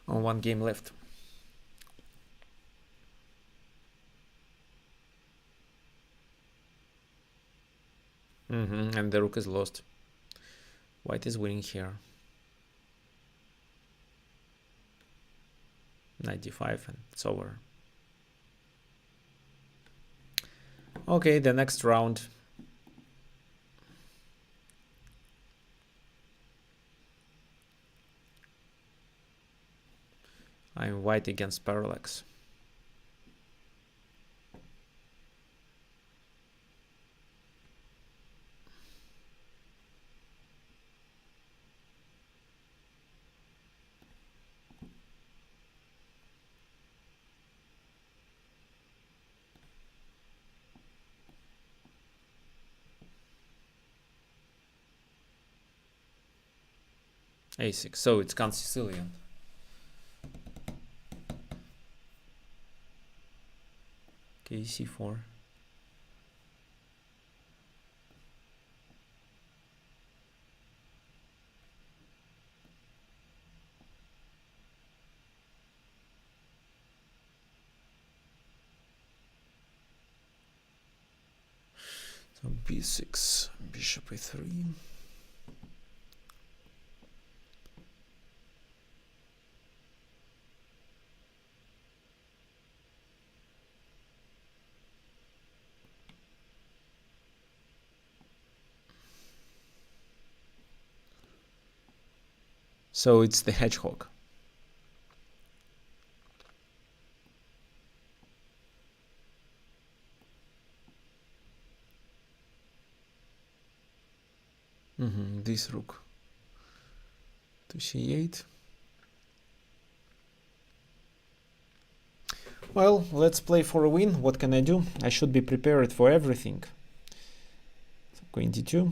On one game left. And the rook is lost. White is winning here. Knight d5 and it's over. Okay, the next round. I'm white against parallax. a6, so it's Sicilian. Okay, c4. So b6, bishop a3. So it's the hedgehog. This rook to c8. Well, let's play for a win. What can I do? I should be prepared for everything. So queen d2.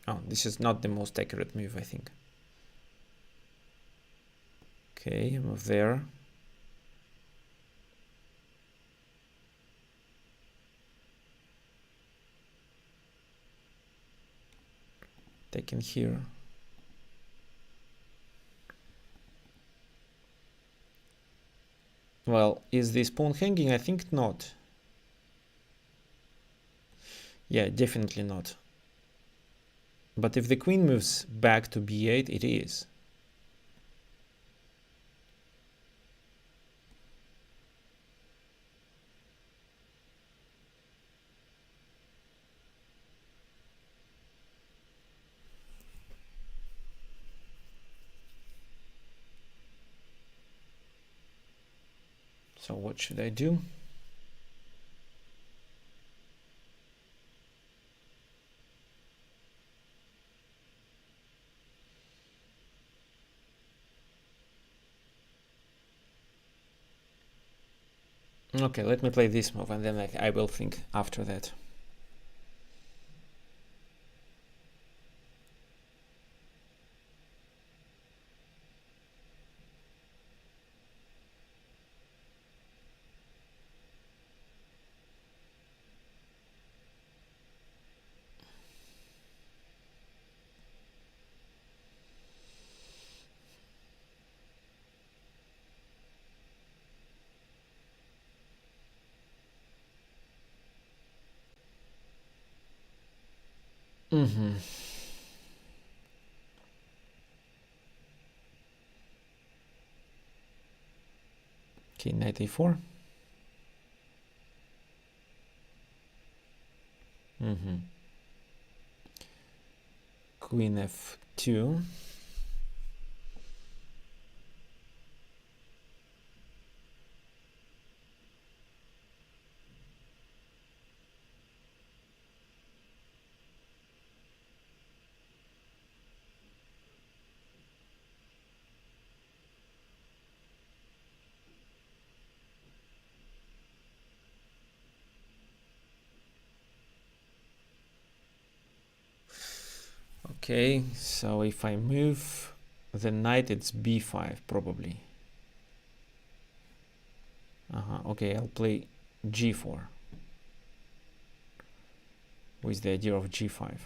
Oh, this is not the most accurate move, I think. Okay, move there. Taken here. Well, is this pawn hanging? I think not. Yeah, definitely not. But if the queen moves back to b8, it is. So what should I do? Okay, let me play this move and then I will think after that. Okay, knight a4. Queen f2. Okay, so if I move the knight, it's b5 probably. Okay, I'll play g4 with the idea of g5.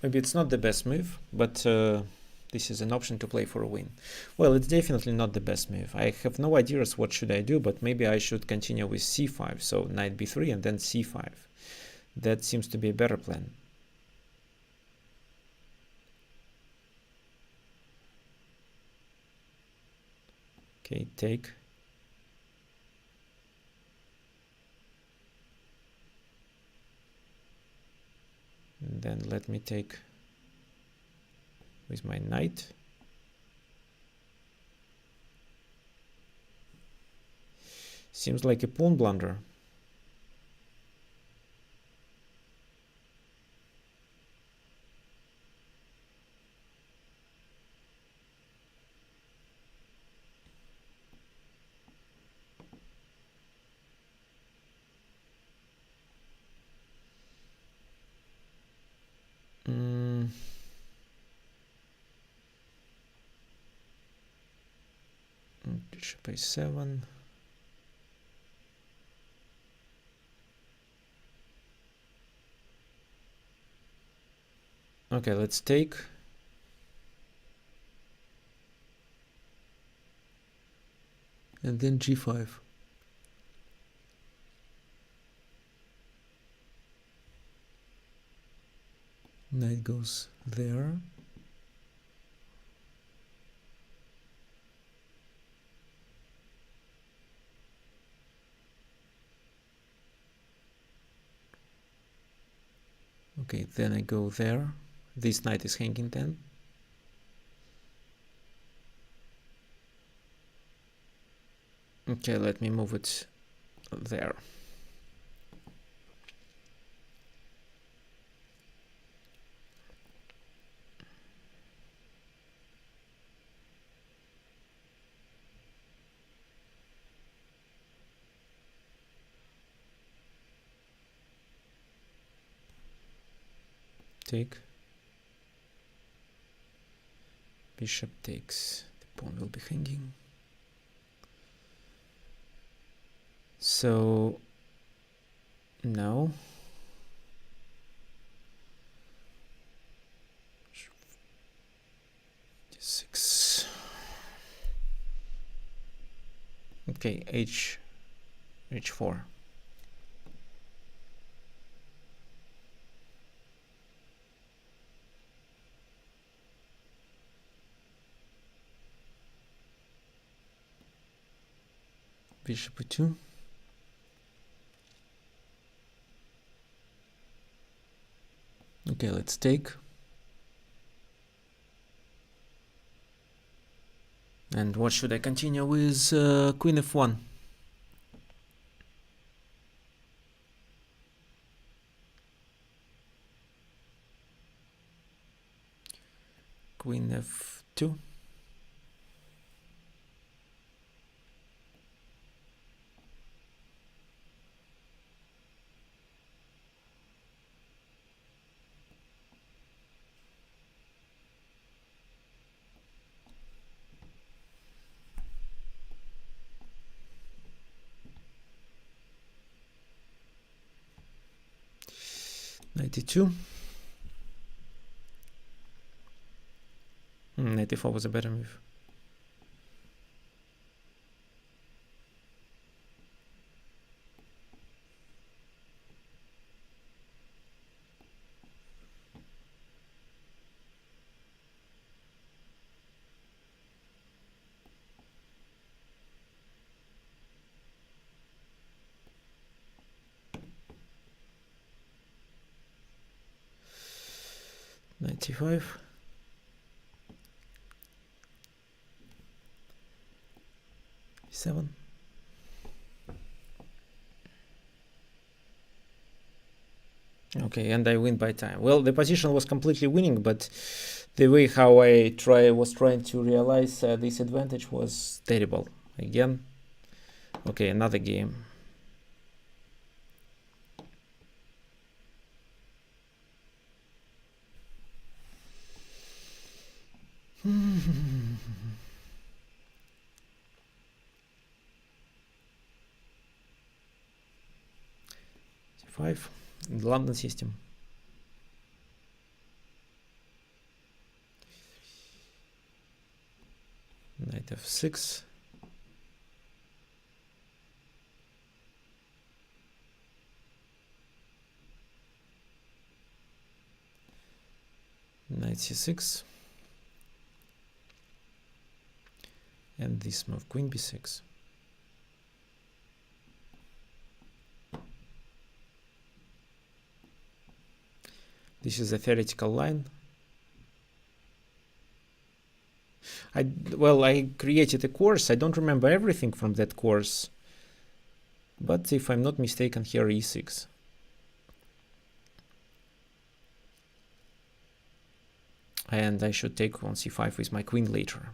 Maybe it's not the best move, but this is an option to play for a win. Well, it's definitely not the best move. I have no ideas what should I do, but maybe I should continue with c5. So knight b3 and then c5. That seems to be a better plan. Okay, take. And then let me take with my knight. Seems like a pawn blunder. bishop a7. Okay, let's take. And then g5. Knight goes there. Okay, then I go there. This knight is hanging then. Okay, let me move it there. Take. Bishop takes. The pawn will be hanging. So now d6. Okay, h4. Bishop e2. Okay, let's take. And what should I continue with? Queen f1. Queen f2. Knight e2. Knight e4 was a better move. Knight e5. e7. Okay, and I win by time. Well, the position was completely winning, but the way how I was trying to realize this advantage was terrible. Again. Okay, another game. C5 in the London system. Knight f6. Knight c6. And this move, queen b6. This is a theoretical line. I created a course. I don't remember everything from that course. But if I'm not mistaken, here e6. And I should take on c5 with my queen later.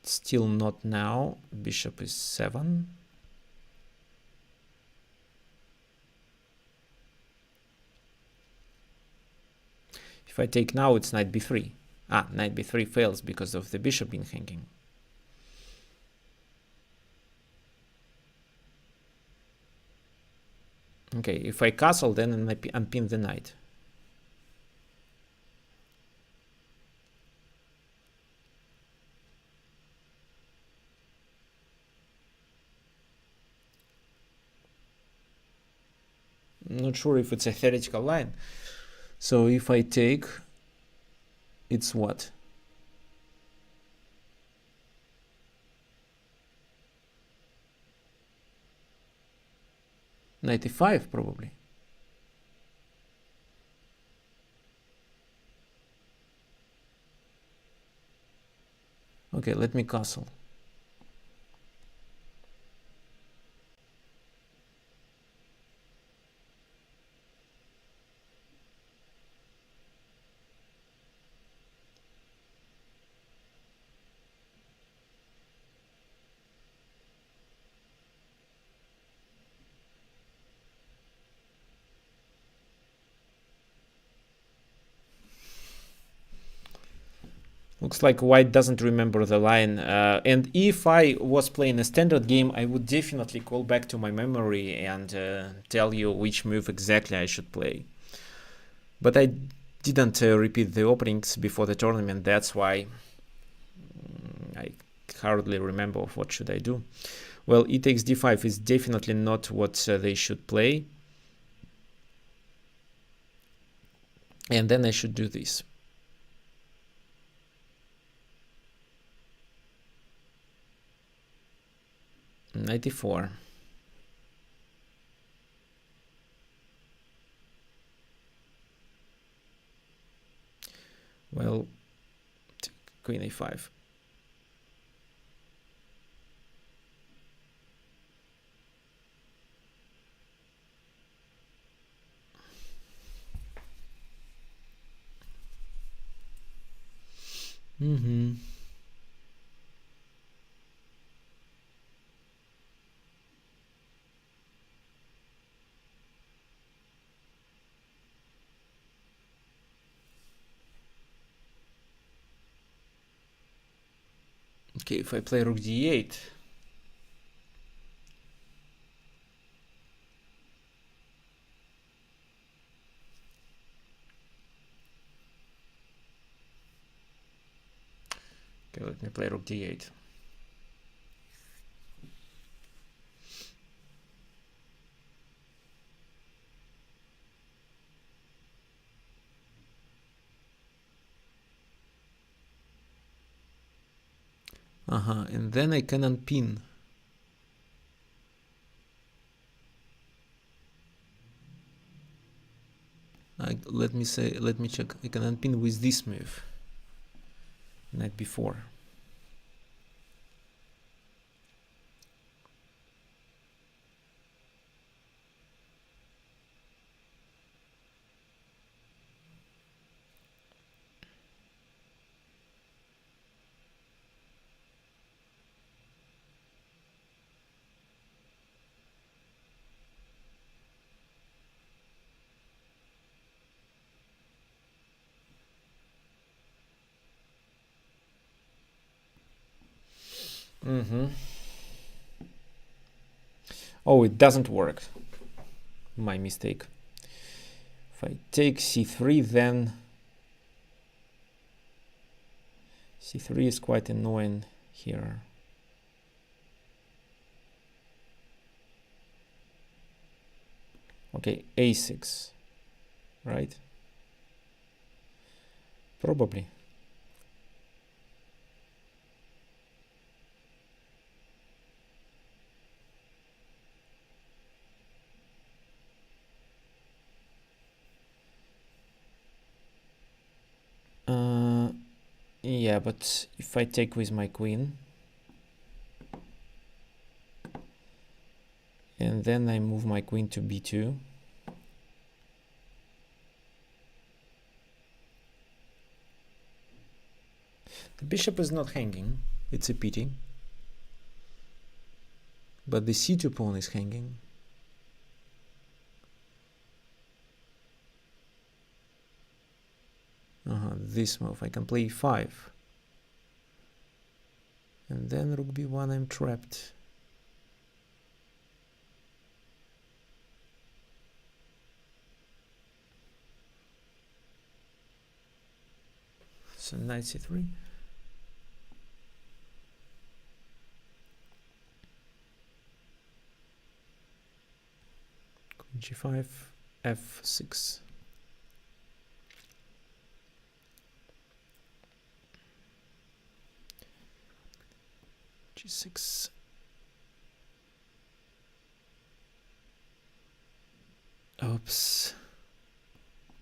Still not now. Bishop is 7. If I take now, it's knight b3. Ah, knight b3 fails because of the bishop being hanging. Okay, if I castle, then I unpin the knight. I'm not sure if it's a theoretical line. So if I take, it's what? 95 probably. Okay, let me castle. Looks like white doesn't remember the line. And if I was playing a standard game, I would definitely call back to my memory and tell you which move exactly I should play. But I didn't repeat the openings before the tournament. That's why I hardly remember what should I do. Well, e takes d5 is definitely not what they should play. And then I should do this. 94. Well, queen a5. Okay, if I play rook d8, okay, let me play rook d8. And then I can unpin. Let me check. I can unpin with this move. Knight b4. Oh, it doesn't work. My mistake. If I take c3, then c3 is quite annoying here. Okay, a6, right? Probably. Yeah, but if I take with my queen, and then I move my queen to b2, the bishop is not hanging. It's a pity. But the c2 pawn is hanging. This move, I can play e5. And then rook b1, I'm trapped. So knight c3. Queen g5, f6. g6. Oops.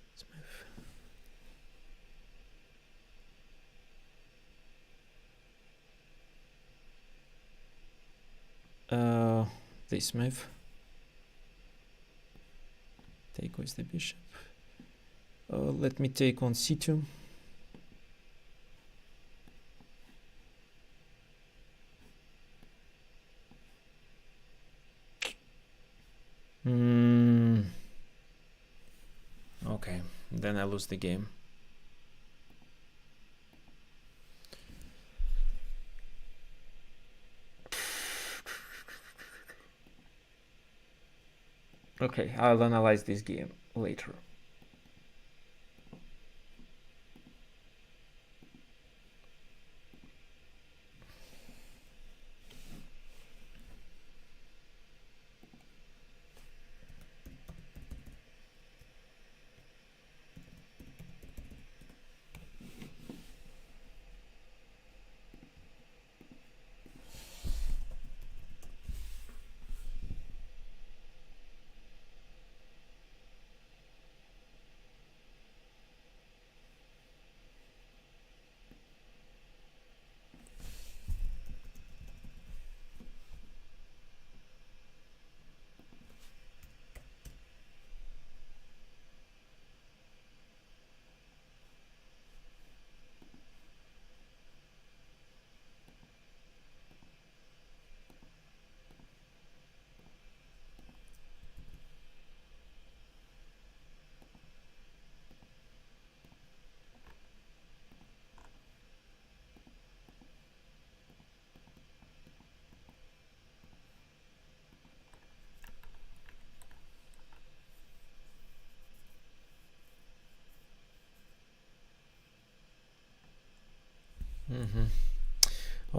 Let's move. This move. Take with the bishop. Let me take on c2. Okay, then I lose the game. Okay, I'll analyze this game later.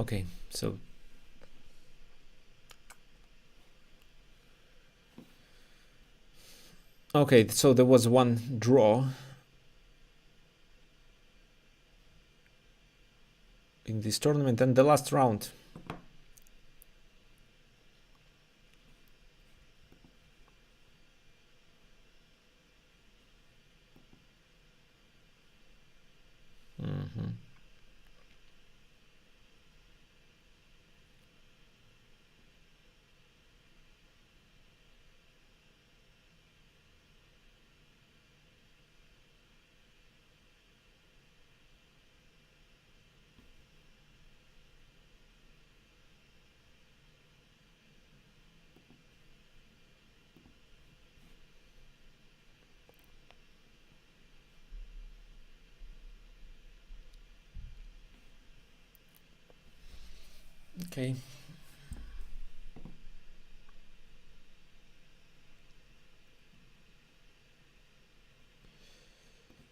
Okay, so there was one draw in this tournament, and the last round. Okay.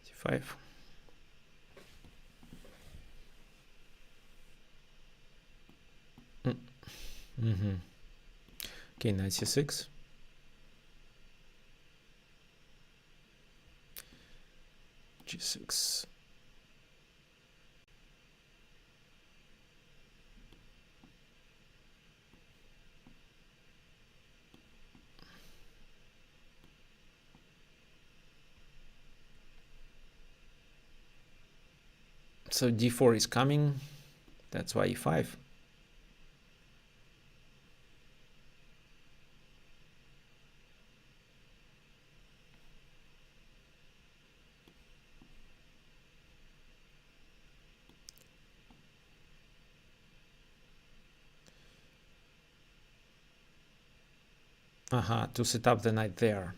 C5. Okay, knight c6. G6. So d4 is coming. That's why e5. To set up the knight there.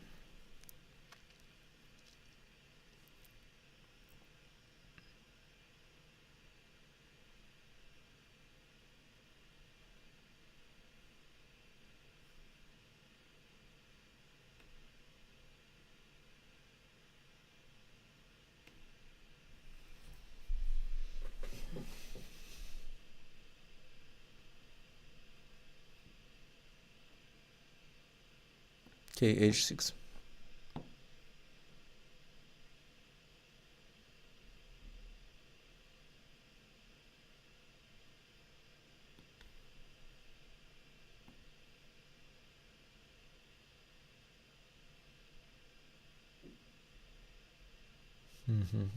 Okay, h6.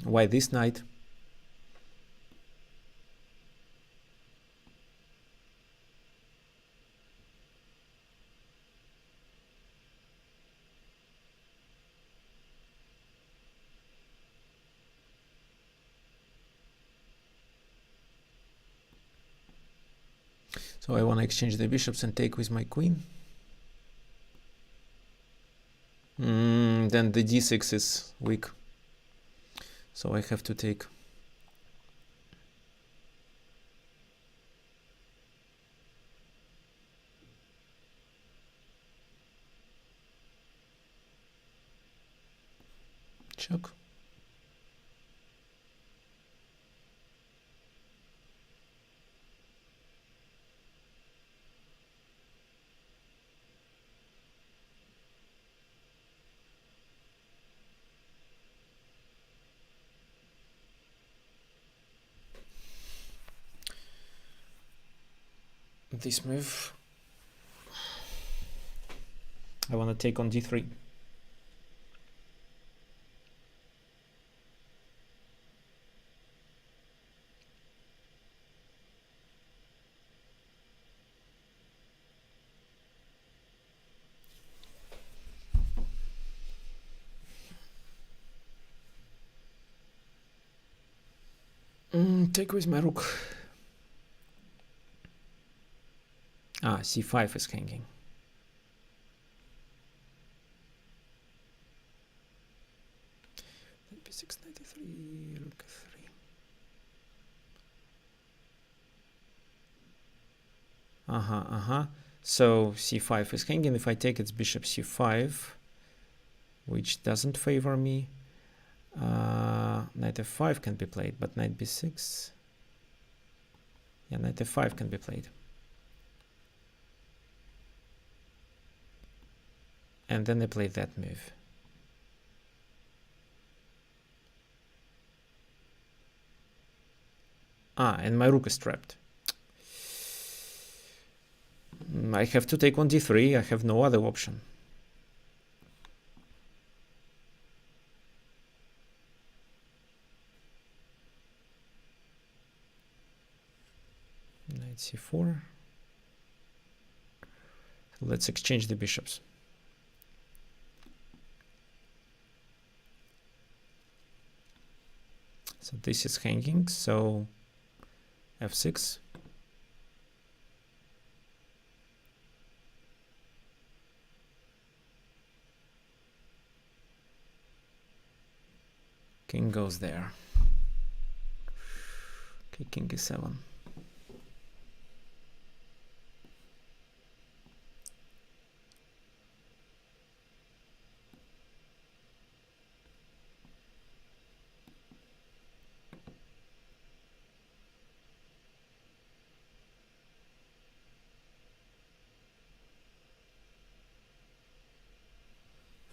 Why this knight? So I want to exchange the bishops and take with my queen. Then the d6 is weak. So I have to take. Check. This move. I want to take on d3. Take with my rook. Ah, c5 is hanging. b6, 93, rook 3. So c5 is hanging. If I take it's bishop c5, which doesn't favor me. Knight f5 can be played, but knight b6. Yeah, knight f5 can be played. And then I play that move. And my rook is trapped. I have to take on d3. I have no other option. Knight c4. Let's exchange the bishops. So this is hanging, so f6. King goes there. Okay, king e7.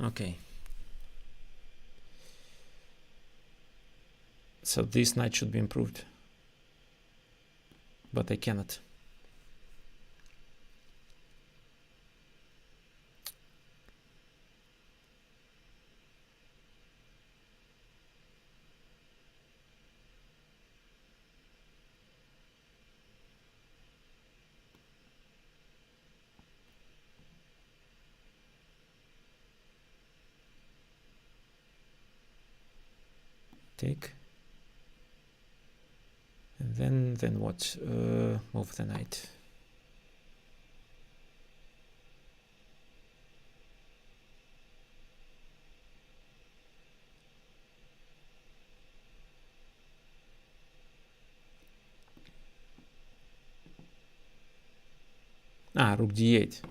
Okay. So this knight should be improved. But I cannot. Take. And then what? Move the knight. Rook d8.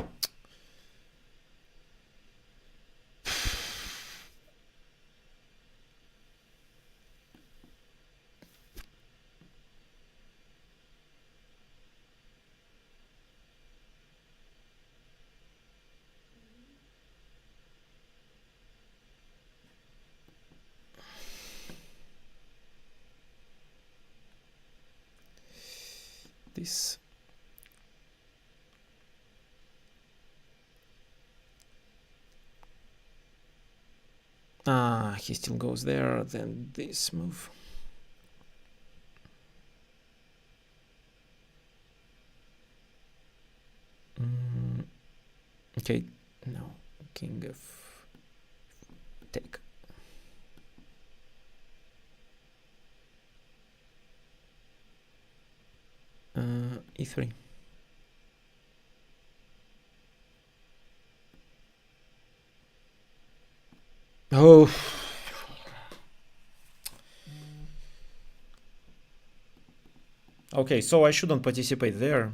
this. Ah, he still goes there, then this move. Okay, no, king of take. E3. Oh. Okay, so I shouldn't participate there.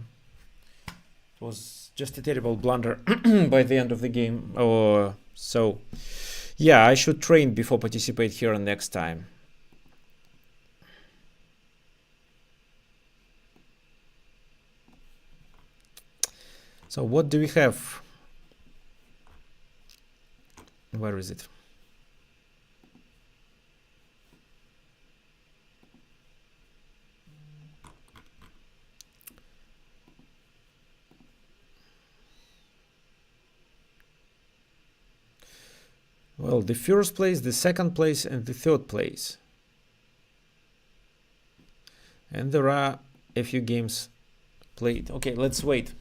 It was just a terrible blunder by the end of the game. Oh, so yeah, I should train before participate here next time. So what do we have? Where is it? Well, the first place, the second place, and the third place. And there are a few games played. Okay, let's wait.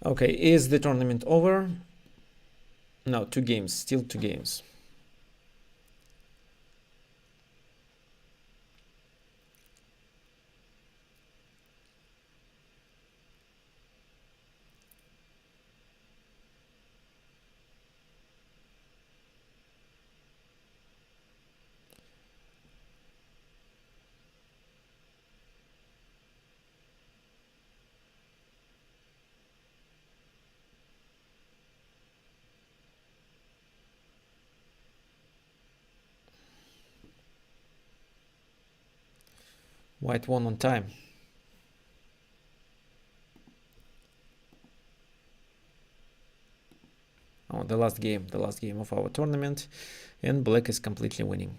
Okay, is the tournament over? No, 2 games, still 2 games. White won on time. Oh, the last game of our tournament, and black is completely winning.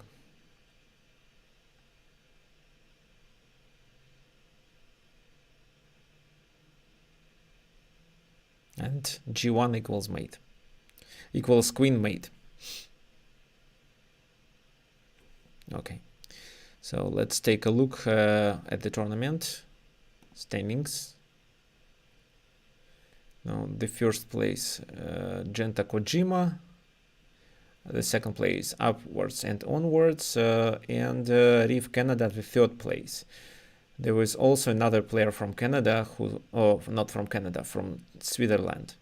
And g1 equals mate, equals queen mate. Okay, so let's take a look at the tournament standings. Now the first place, Genta Kojima. The second place, upwards and onwards, and Reef Canada, the third place. There was also another player from Canada who, not from Canada, from Switzerland,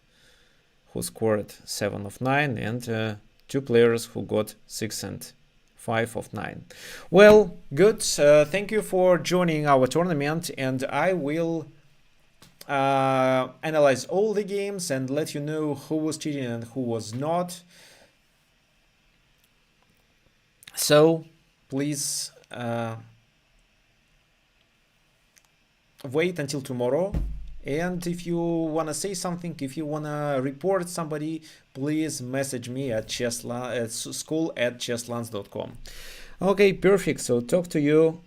who scored 7 of 9, and 2 players who got 6 and 5 of 9. Well, good. Thank you for joining our tournament, and I will analyze all the games and let you know who was cheating and who was not. So please wait until tomorrow, and if you want to say something, if you want to report somebody, please message me at school@chesslance.com. Okay, perfect. So talk to you